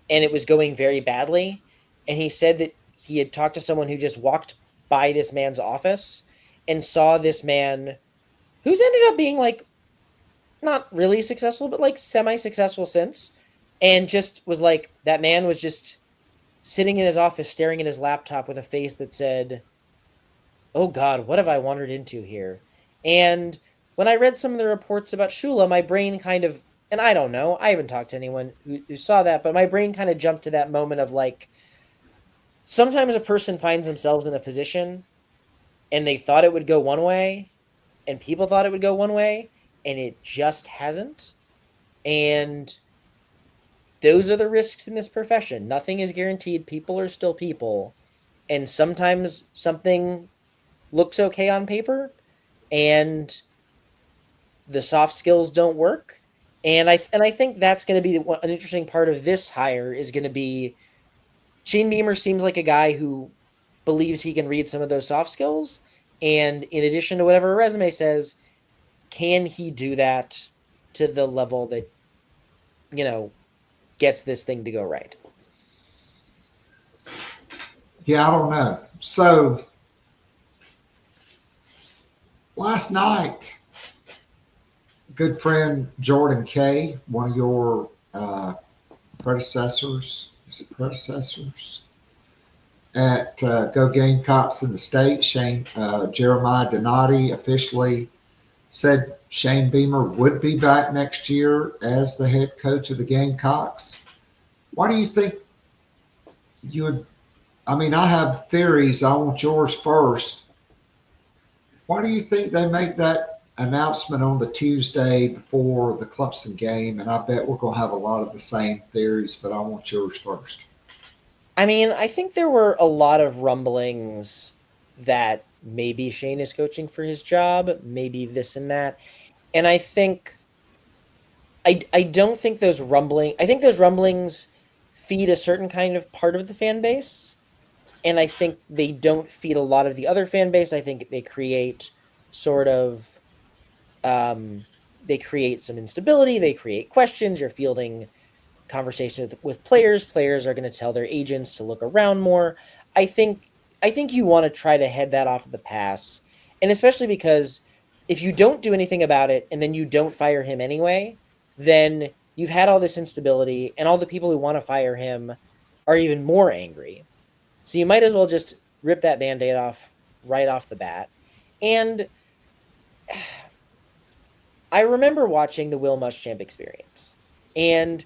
and it was going very badly. And he said that he had talked to someone who just walked by this man's office and saw this man, who's ended up being like not really successful, but like semi-successful since, and just was like, that man was just sitting in his office staring at his laptop with a face that said, oh God, what have I wandered into here? And when I read some of the reports about Shula, my brain kind of, and I don't know, I haven't talked to anyone who saw that, but my brain kind of jumped to that moment of like, sometimes a person finds themselves in a position and they thought it would go one way and people thought it would go one way and it just hasn't. And those are the risks in this profession. Nothing is guaranteed. People are still people. And sometimes something looks okay on paper and the soft skills don't work. And I think that's going to be an interesting part of this hire is going to be Shane Beamer seems like a guy who believes he can read some of those soft skills. And in addition to whatever a resume says, can he do that to the level that, gets this thing to go right? Yeah, I don't know. So last night, good friend Jordan Kay, one of your predecessors, is it predecessors? At Go Gamecocks in the state, Jeremiah Donati officially said Shane Beamer would be back next year as the head coach of the Gamecocks. Why do you think you would? I mean, I have theories. I want yours first. Why do you think they make that announcement on the Tuesday before the Clemson game? And I bet we're going to have a lot of the same theories, but I want yours first. I mean, I think there were a lot of rumblings that maybe Shane is coaching for his job, maybe this and that. And I think I don't think those rumblings feed a certain kind of part of the fan base. And I think they don't feed a lot of the other fan base. I think they create sort of they create some instability, they create questions. You're fielding conversation with players. Players are going to tell their agents to look around more. I think you want to try to head that off of the pass, and especially because if you don't do anything about it and then you don't fire him anyway, then you've had all this instability, and all the people who want to fire him are even more angry. So you might as well just rip that Band-Aid off right off the bat. And I remember watching the Will Muschamp experience, and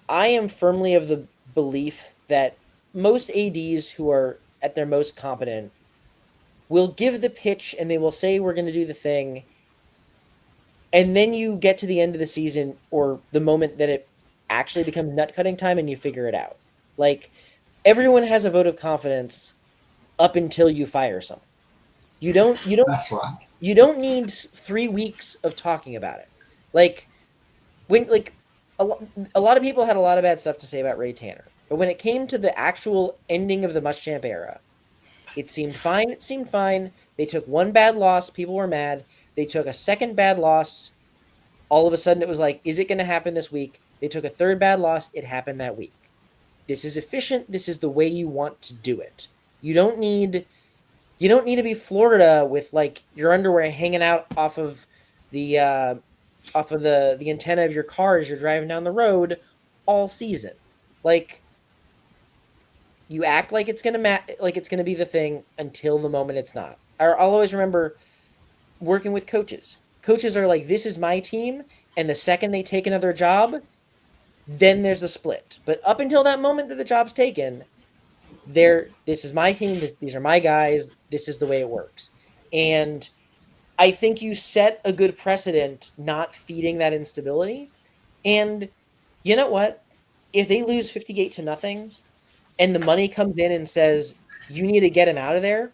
I am firmly of the belief that most ADs who are at their most competent will give the pitch and they will say, we're going to do the thing. And then you get to the end of the season or the moment that it actually becomes nut cutting time and you figure it out. Like, everyone has a vote of confidence up until you fire someone. You don't That's right. You don't need 3 weeks of talking about it. Like, when a lot of people had a lot of bad stuff to say about Ray Tanner, but when it came to the actual ending of the Muschamp era, it seemed fine. They took one bad loss, people were mad. They took a second bad loss. All of a sudden, it was like, is it going to happen this week? They took a third bad loss. It happened that week. This is efficient. This is the way you want to do it. You don't need to be Florida with like your underwear hanging out off of the antenna of your car as you're driving down the road all season. Like, you act like it's gonna be the thing until the moment it's not. I'll always remember working with coaches. Coaches are like, this is my team, and the second they take another job, then there's a split. But up until that moment that the job's taken, this is my team, these are my guys, this is the way it works. And I think you set a good precedent not feeding that instability. And you know what? If they lose 58-0 and the money comes in and says, you need to get him out of there,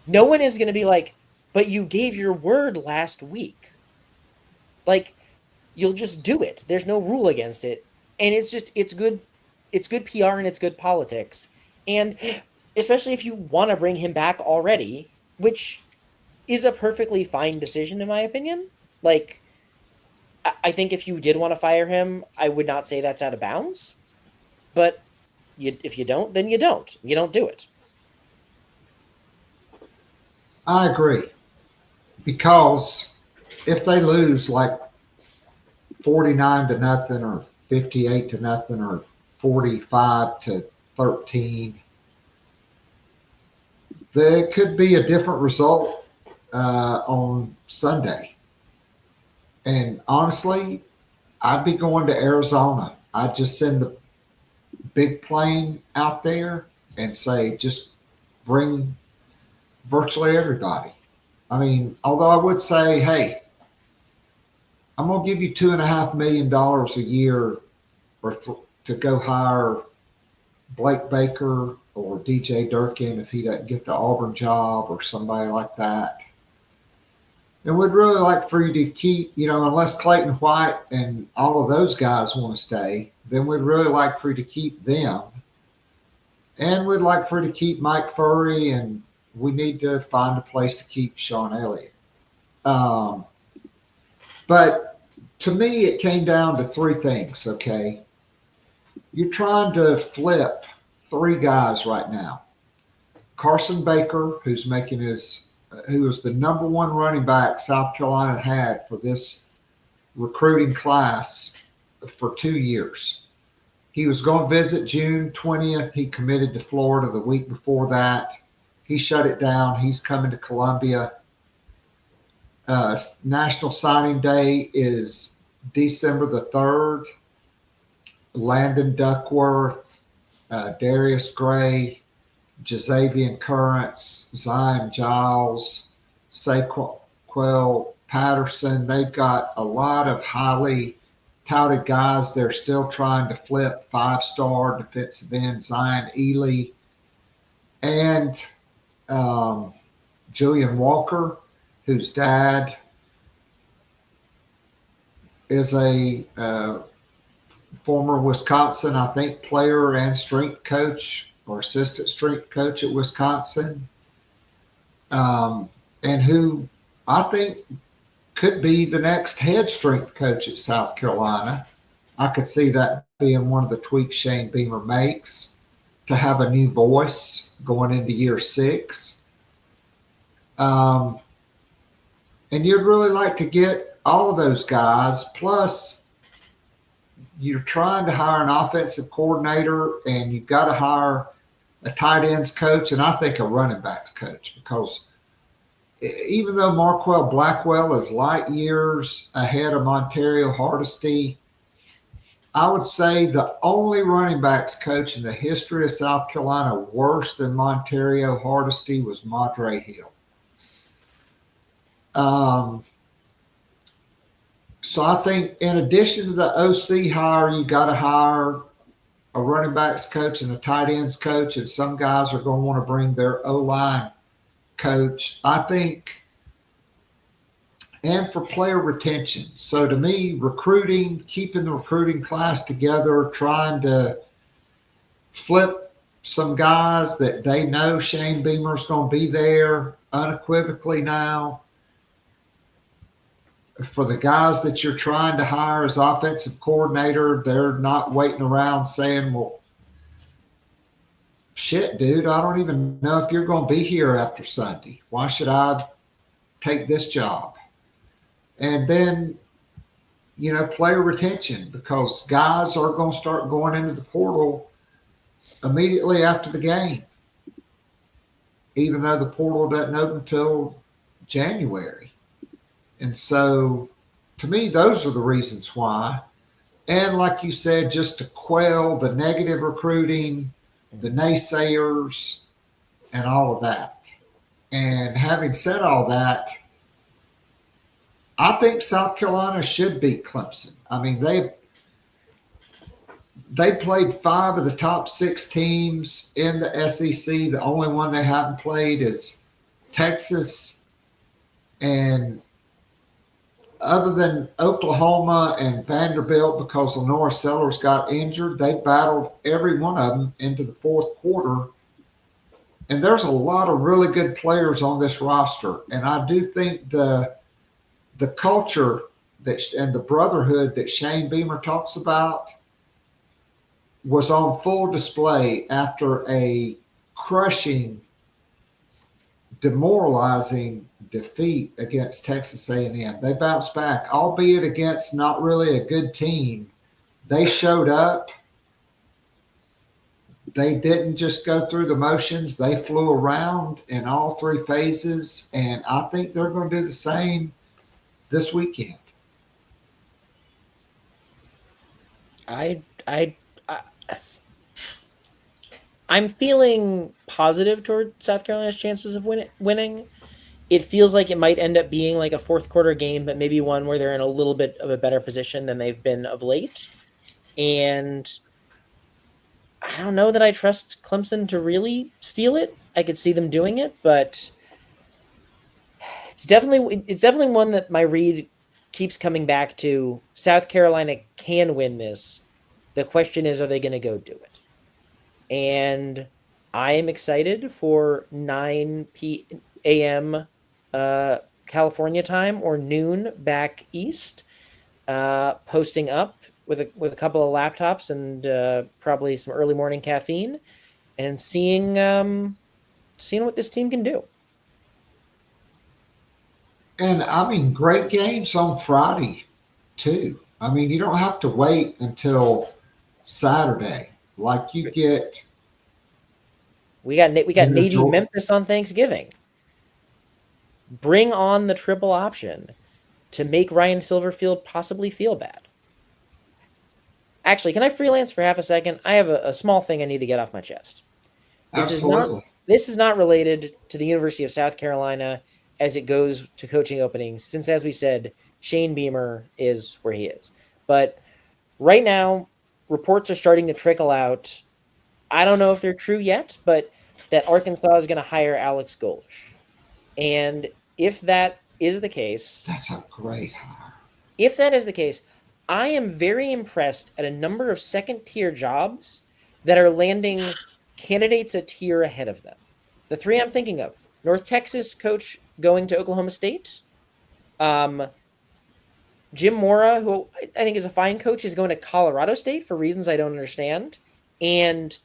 no one is going to be like, but you gave your word last week. Like, you'll just do it. There's no rule against it. And it's good PR and it's good politics. And especially if you want to bring him back already, which is a perfectly fine decision in my opinion. Like, I think if you did want to fire him, I would not say that's out of bounds. But if you don't, then you don't. You don't do it. I agree. Because if they lose like 49-0 or 58-0 or 45-13, there could be a different result on Sunday. And honestly, I'd be going to Arizona. I'd just send the big plane out there and say, just bring virtually everybody. I mean, although I would say, hey, I'm going to give you $2.5 million a year to go hire Blake Baker or DJ Durkin if he doesn't get the Auburn job or somebody like that. And we'd really like for you to keep, unless Clayton White and all of those guys want to stay, then we'd really like for you to keep them. And we'd like for you to keep Mike Furry, and we need to find a place to keep Sean Elliott. But to me, it came down to three things, okay? You're trying to flip three guys right now. Carson Baker, who was the number one running back South Carolina had for this recruiting class for 2 years. He was going to visit June 20th. He committed to Florida the week before that. He shut it down. He's coming to Columbia. National Signing Day is December the 3rd. Landon Duckworth, Darius Gray, Jazavian Currents, Zion Giles, Saquel Patterson. They've got a lot of highly touted guys they're still trying to flip. 5-star defensive end Zion Ely and Julian Walker, whose dad is a former Wisconsin, I think, player and strength coach or assistant strength coach at Wisconsin, and who I think could be the next head strength coach at South Carolina. I could see that being one of the tweaks Shane Beamer makes, to have a new voice going into year 6. And you'd really like to get all of those guys. Plus, you're trying to hire an offensive coordinator, and you've got to hire a tight ends coach, and I think a running backs coach, because even though Marquell Blackwell is light years ahead of Montario Hardesty, I would say the only running backs coach in the history of South Carolina worse than Montario Hardesty was Madre Hill. So I think in addition to the OC hire, you got to hire a running backs coach and a tight ends coach, and some guys are going to want to bring their O-line coach, I think, and for player retention. So to me, recruiting, keeping the recruiting class together, trying to flip some guys that they know Shane Beamer's going to be there unequivocally now. For the guys that you're trying to hire as offensive coordinator, they're not waiting around saying, well, shit, dude, I don't even know if you're going to be here after Sunday. Why should I take this job? And then, player retention, because guys are going to start going into the portal immediately after the game, even though the portal doesn't open until January. And so, to me, those are the reasons why. And like you said, just to quell the negative recruiting, the naysayers, and all of that. And having said all that, I think South Carolina should beat Clemson. I mean, they played 5 of the top 6 teams in the SEC. The only one they haven't played is Texas. And other than Oklahoma and Vanderbilt, because Lenora Sellers got injured, they battled every one of them into the 4th quarter. And there's a lot of really good players on this roster. And I do think the culture and the brotherhood that Shane Beamer talks about was on full display after a crushing, demoralizing defeat against Texas A&M. They bounced back, albeit against not really a good team. They showed up. They didn't just go through the motions. They flew around in all 3 phases, and I think they're going to do the same this weekend. I'm feeling positive toward South Carolina's chances of winning. It feels like it might end up being like a 4th quarter game, but maybe one where they're in a little bit of a better position than they've been of late. And I don't know that I trust Clemson to really steal it. I could see them doing it, but it's definitely one that my read keeps coming back to. South Carolina can win this. The question is, are they going to go do it? And I am excited for 9 p.m. California time, or noon back east, posting up with a couple of laptops and probably some early morning caffeine, and seeing what this team can do. And I mean, great games on Friday too. I mean, you don't have to wait until Saturday. Like you get, we got Navy Memphis on Thanksgiving. Bring on the triple option to make Ryan Silverfield possibly feel bad. Actually, can I freelance for half a second? I have a small thing I need to get off my chest. Absolutely. This is not related to the University of South Carolina as it goes to coaching openings, since, as we said, Shane Beamer is where he is. But right now, reports are starting to trickle out. I don't know if they're true yet, but that Arkansas is going to hire Alex Golish. And if that is the case... That's a great hire. If that is the case, I am very impressed at a number of second-tier jobs that are landing candidates a tier ahead of them. The 3 I'm thinking of: North Texas coach going to Oklahoma State, Jim Mora, who I think is a fine coach, is going to Colorado State for reasons I don't understand. And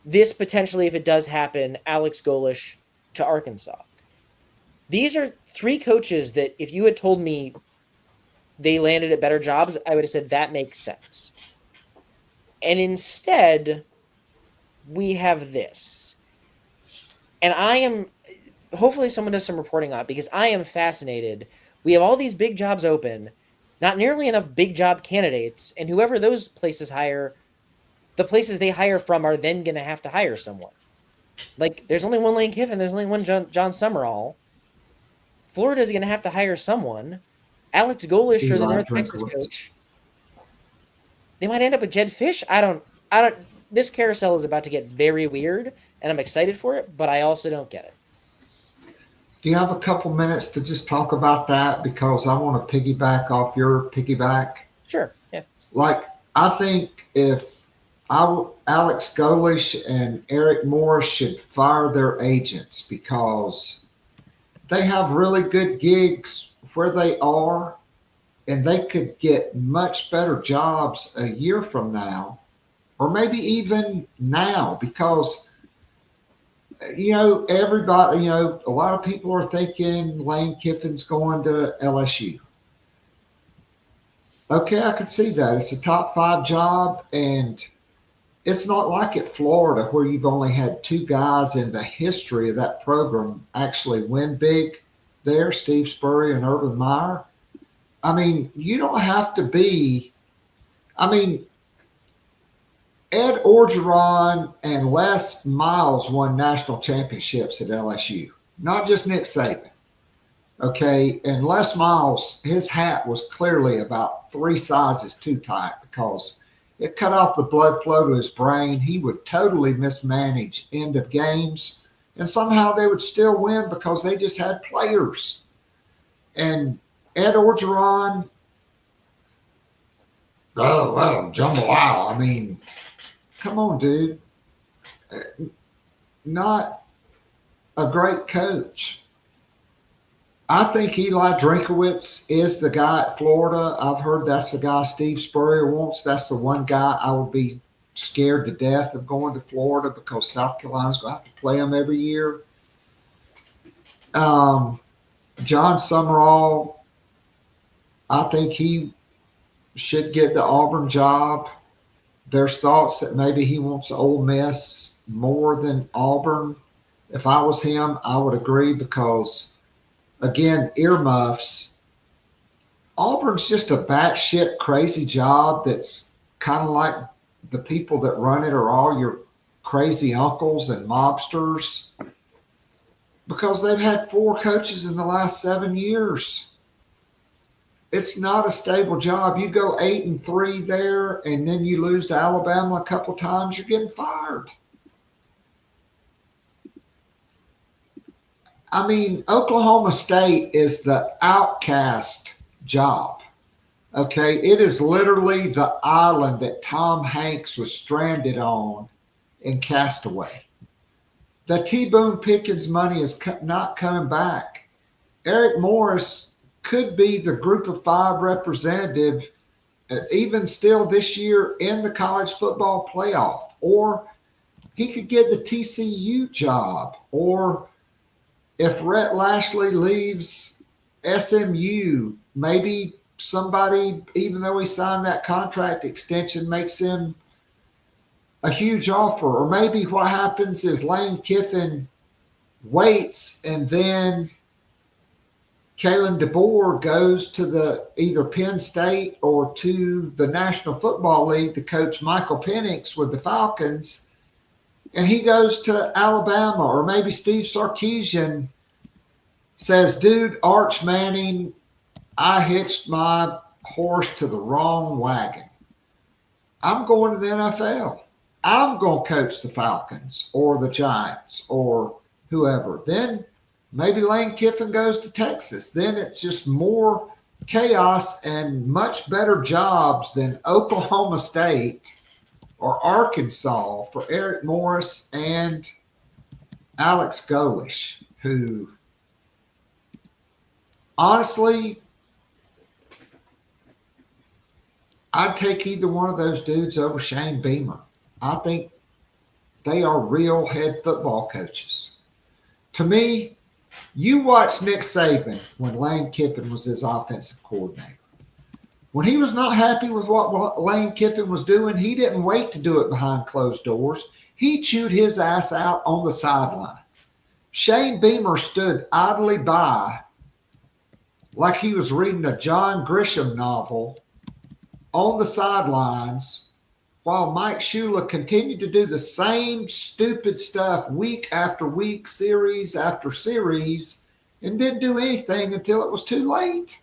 this potentially, if it does happen, Alex Golesh to Arkansas. These are three coaches that if you had told me they landed at better jobs, I would have said that makes sense. And instead, we have this. And I am, hopefully someone does some reporting on it because I am fascinated. We have all these big jobs open, not nearly enough big job candidates, and whoever those places hire, the places they hire from are then going to have to hire someone. Like, there's only one Lane Kiffin, there's only one John Summerall. Florida's going to have to hire someone. Alex Golesh or the North Texas coach. They might end up with Jed Fish. I don't. This carousel is about to get very weird, and I'm excited for it, but I also don't get it. Do you have a couple minutes to just talk about that? Because I want to piggyback off your piggyback. Sure. Yeah. Like, I think if Alex Golesh and Eric Morris should fire their agents because they have really good gigs where they are, and they could get much better jobs a year from now, or maybe even now, because, everybody, a lot of people are thinking Lane Kiffin's going to LSU. Okay, I could see that. It's a top 5 job, and it's not like at Florida where you've only had 2 guys in the history of that program actually win big there, Steve Spurrier and Urban Meyer. I mean, you don't have to be – Ed Orgeron and Les Miles won national championships at LSU, not just Nick Saban. Okay, and Les Miles, his hat was clearly about 3 sizes too tight because it cut off the blood flow to his brain. He would totally mismanage end of games, and somehow they would still win because they just had players. And Ed Orgeron, jambalaya. I mean, come on, dude. Not a great coach. I think Eli Drinkowitz is the guy at Florida. I've heard that's the guy Steve Spurrier wants. That's the one guy I would be scared to death of going to Florida because South Carolina's going to have to play them every year. John Summerall, I think he should get the Auburn job. There's thoughts that maybe he wants Ole Miss more than Auburn. If I was him, I would agree because, again, earmuffs. Auburn's just a batshit crazy job that's kind of like the people that run it are all your crazy uncles and mobsters because they've had 4 coaches in the last 7 years. It's not a stable job. You go 8-3 there, and then you lose to Alabama a couple times, you're getting fired. I mean, Oklahoma State is the outcast job. Okay, it is literally the island that Tom Hanks was stranded on in Castaway. The T. Boone Pickens money is not coming back. Eric Morris could be the group of 5 representative, even still this year in the college football playoff, or he could get the TCU job, or if Rhett Lashley leaves SMU, maybe somebody, even though he signed that contract extension, makes him a huge offer. Or maybe what happens is Lane Kiffin waits and then Kalen DeBoer goes to the either Penn State or to the National Football League to coach Michael Penix with the Falcons, and he goes to Alabama. Or maybe Steve Sarkisian says, dude, Arch Manning, I hitched my horse to the wrong wagon. I'm going to the NFL. I'm going to coach the Falcons or the Giants or whoever. Then maybe Lane Kiffin goes to Texas. Then it's just more chaos and much better jobs than Oklahoma State or Arkansas for Eric Morris and Alex Golesh, who honestly, I'd take either one of those dudes over Shane Beamer. I think they are real head football coaches. To me, you watch Nick Saban when Lane Kiffin was his offensive coordinator. When he was not happy with what Lane Kiffin was doing, he didn't wait to do it behind closed doors. He chewed his ass out on the sideline. Shane Beamer stood idly by like he was reading a John Grisham novel on the sidelines while Mike Shula continued to do the same stupid stuff week after week, series after series, and didn't do anything until it was too late.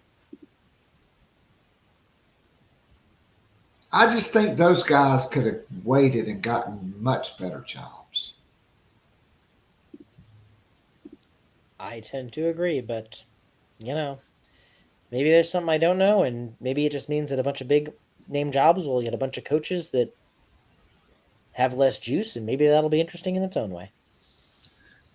I just think those guys could have waited and gotten much better jobs. I tend to agree, but, maybe there's something I don't know, and maybe it just means that a bunch of big name jobs will get a bunch of coaches that have less juice, and maybe that'll be interesting in its own way.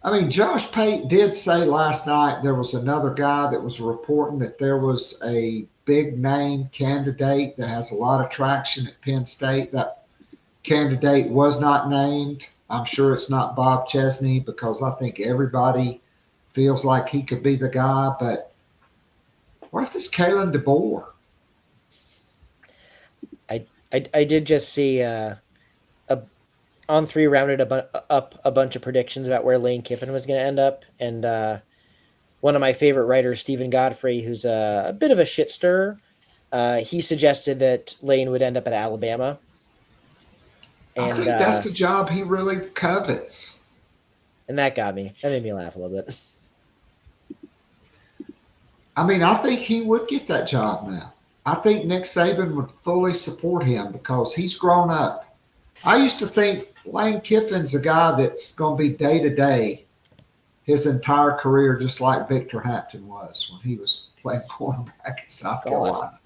I mean, Josh Pate did say last night there was another guy that was reporting that there was a big name candidate that has a lot of traction at Penn State. That candidate was not named. I'm sure it's not Bob Chesney because I think everybody feels like he could be the guy. But what if it's Kalen DeBoer? I did just see On3 rounded up a bunch of predictions about where Lane Kiffin was going to end up, and one of my favorite writers, Stephen Godfrey, who's a bit of a shit stirrer, he suggested that Lane would end up at Alabama. And, I think that's the job he really covets. And that made me laugh a little bit. I mean, I think he would get that job now. I think Nick Saban would fully support him because he's grown up. I used to think Lane Kiffin's a guy that's going to be day-to-day his entire career, just like Victor Hampton was when he was playing quarterback in South Carolina.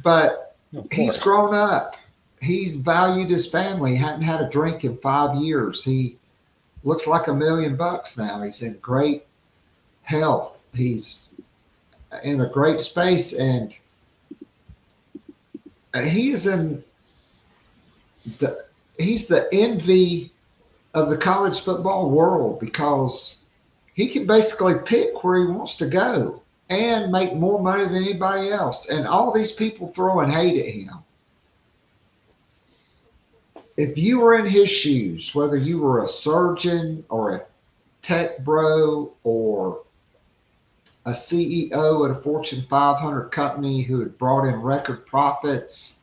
But he's grown up. He's valued his family. He hadn't had a drink in 5 years. He looks like $1 million now. He's in great health. He's in a great space, and he's the envy of the college football world because he can basically pick where he wants to go and make more money than anybody else. And all these people throwing hate at him. If you were in his shoes, whether you were a surgeon or a tech bro or a CEO at a Fortune 500 company who had brought in record profits,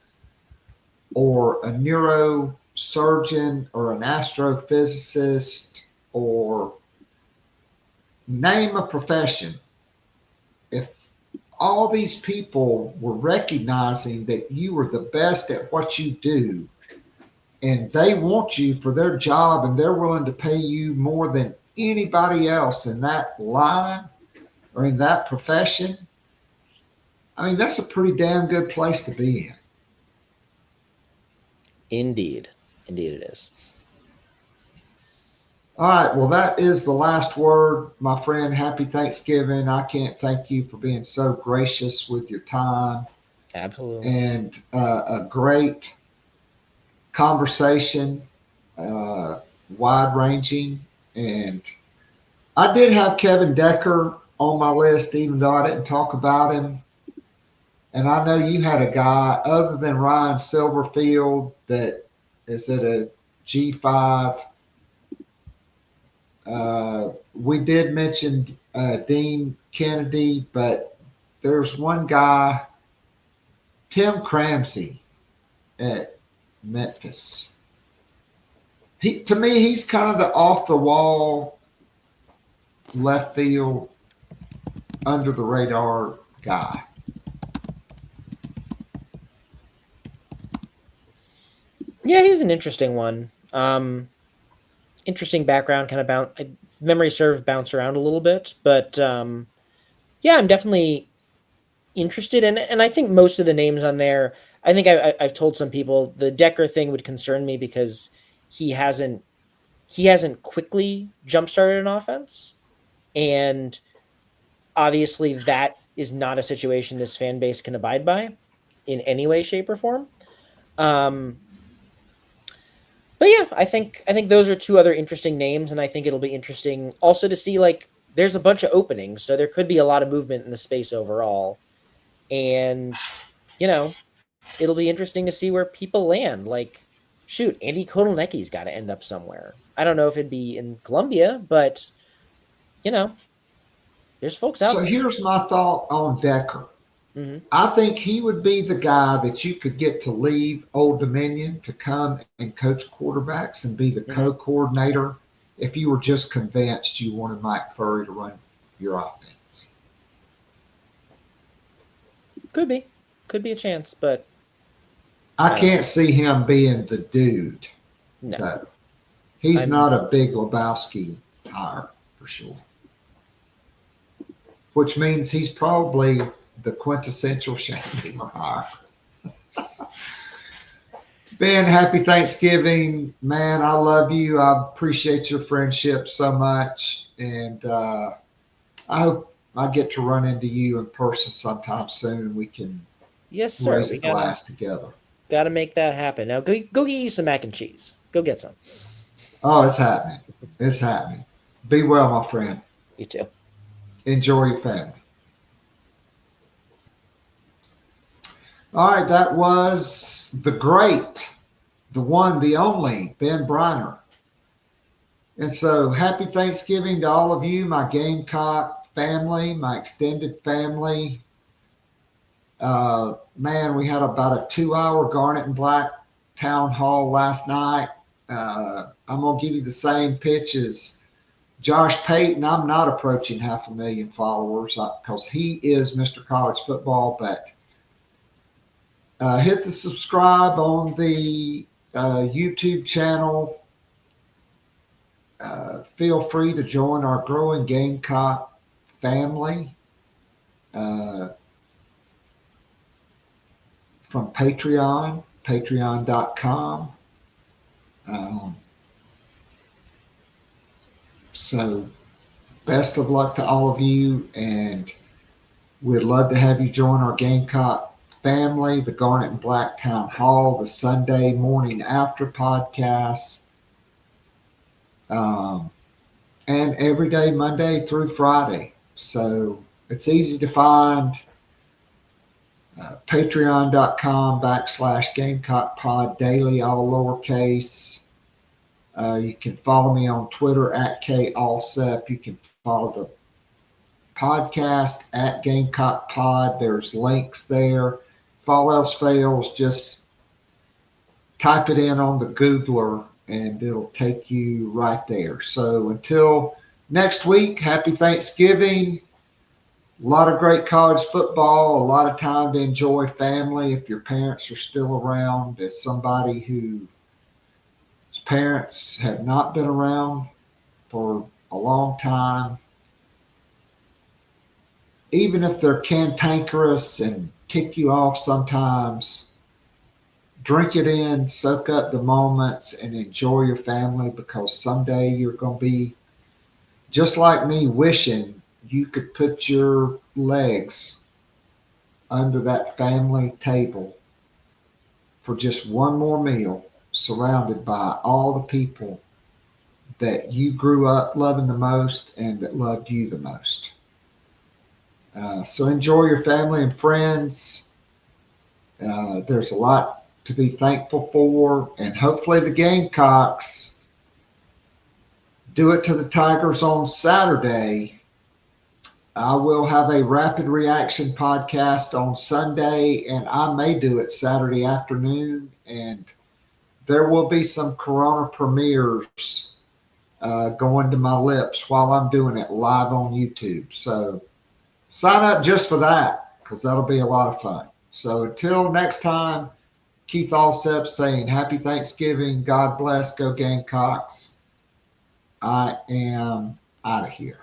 or a neurosurgeon or an astrophysicist, or name a profession, if all these people were recognizing that you were the best at what you do and they want you for their job and they're willing to pay you more than anybody else in that line or in that profession, I mean, that's a pretty damn good place to be in. Indeed it is. All right, well, that is the last word, my friend. Happy Thanksgiving. I can't thank you for being so gracious with your time. Absolutely. And a great conversation, wide-ranging. And I did have Kevin Decker on my list, even though I didn't talk about him. And I know you had a guy other than Ryan Silverfield that is at a G5. We did mention Dean Kennedy, but there's one guy, Tim Cramsey at Memphis. To me, he's kind of the off-the-wall, left field, under-the-radar guy. Yeah, he's an interesting one. Interesting background, kind of memory serve bounce around a little bit, but yeah, I'm definitely interested. And I think most of the names on there, I think I've told some people the Decker thing would concern me because he hasn't quickly jump-started an offense. And obviously that is not a situation this fan base can abide by. in any way, shape, or form. But yeah, I think those are two other interesting names, and I think it'll be interesting also to see, like, there's a bunch of openings, so there could be a lot of movement in the space overall, and you know, it'll be interesting to see where people land. Like, shoot, Andy Kotelnicki's got to end up somewhere. I don't know if it'd be in Columbia, but you know, there's folks out So there. here's my thought on Decker. Hmm. I think he would be the guy that you could get to leave Old Dominion to come and coach quarterbacks and be the co-coordinator if you were just convinced you wanted Mike Furry to run your offense. Could be a chance, but I can't see him being the dude, no. though. He's not a big Lebowski hire for sure, which means he's probably the quintessential Shane Beamer hire. Ben, happy Thanksgiving, man. I love you. I appreciate your friendship so much, and I hope I get to run into you in person sometime soon, and we can Yes, sir. raise a glass together. Got to make that happen. Now go get you some mac and cheese. Go get some. Oh, it's happening. It's happening. Be well, my friend. You too. Enjoy your family. All right, that was the great, the one, the only, Ben Breiner. And so happy Thanksgiving to all of you, my Gamecock family, my extended family. Man, we had about a 2-hour Garnet and Black town hall last night. I'm going to give you the same pitch as Josh Payton. I'm not approaching 500,000 followers because he is Mr. College Football, but hit the subscribe on the YouTube channel. Feel free to join our growing Gamecock family from Patreon, patreon.com. So best of luck to all of you, and we'd love to have you join our Gamecock family, the Garnet and Black Town Hall, the Sunday morning after podcasts, and every day, Monday through Friday. So it's easy to find. Patreon.com/Gamecock Pod Daily, all lowercase. You can follow me on Twitter at KAllsep. You can follow the podcast at Gamecock Pod. There's links there. If all else fails, just type it in on the Googler and it'll take you right there. So until next week, happy Thanksgiving. A lot of great college football, a lot of time to enjoy family if your parents are still around. As somebody whose parents have not been around for a long time, even if they're cantankerous and kick you off sometimes, drink it in, soak up the moments, and enjoy your family, because someday you're going to be just like me, wishing you could put your legs under that family table for just one more meal, surrounded by all the people that you grew up loving the most and that loved you the most. So enjoy your family and friends. There's a lot to be thankful for, and hopefully the Gamecocks do it to the Tigers on Saturday. I will have a rapid reaction podcast on Sunday, and I may do it Saturday afternoon, and there will be some Corona premieres going to my lips while I'm doing it live on YouTube. So sign up just for that, because that'll be a lot of fun. So until next time, Keith Allsep saying happy Thanksgiving. God bless. Go Gamecocks. I am out of here.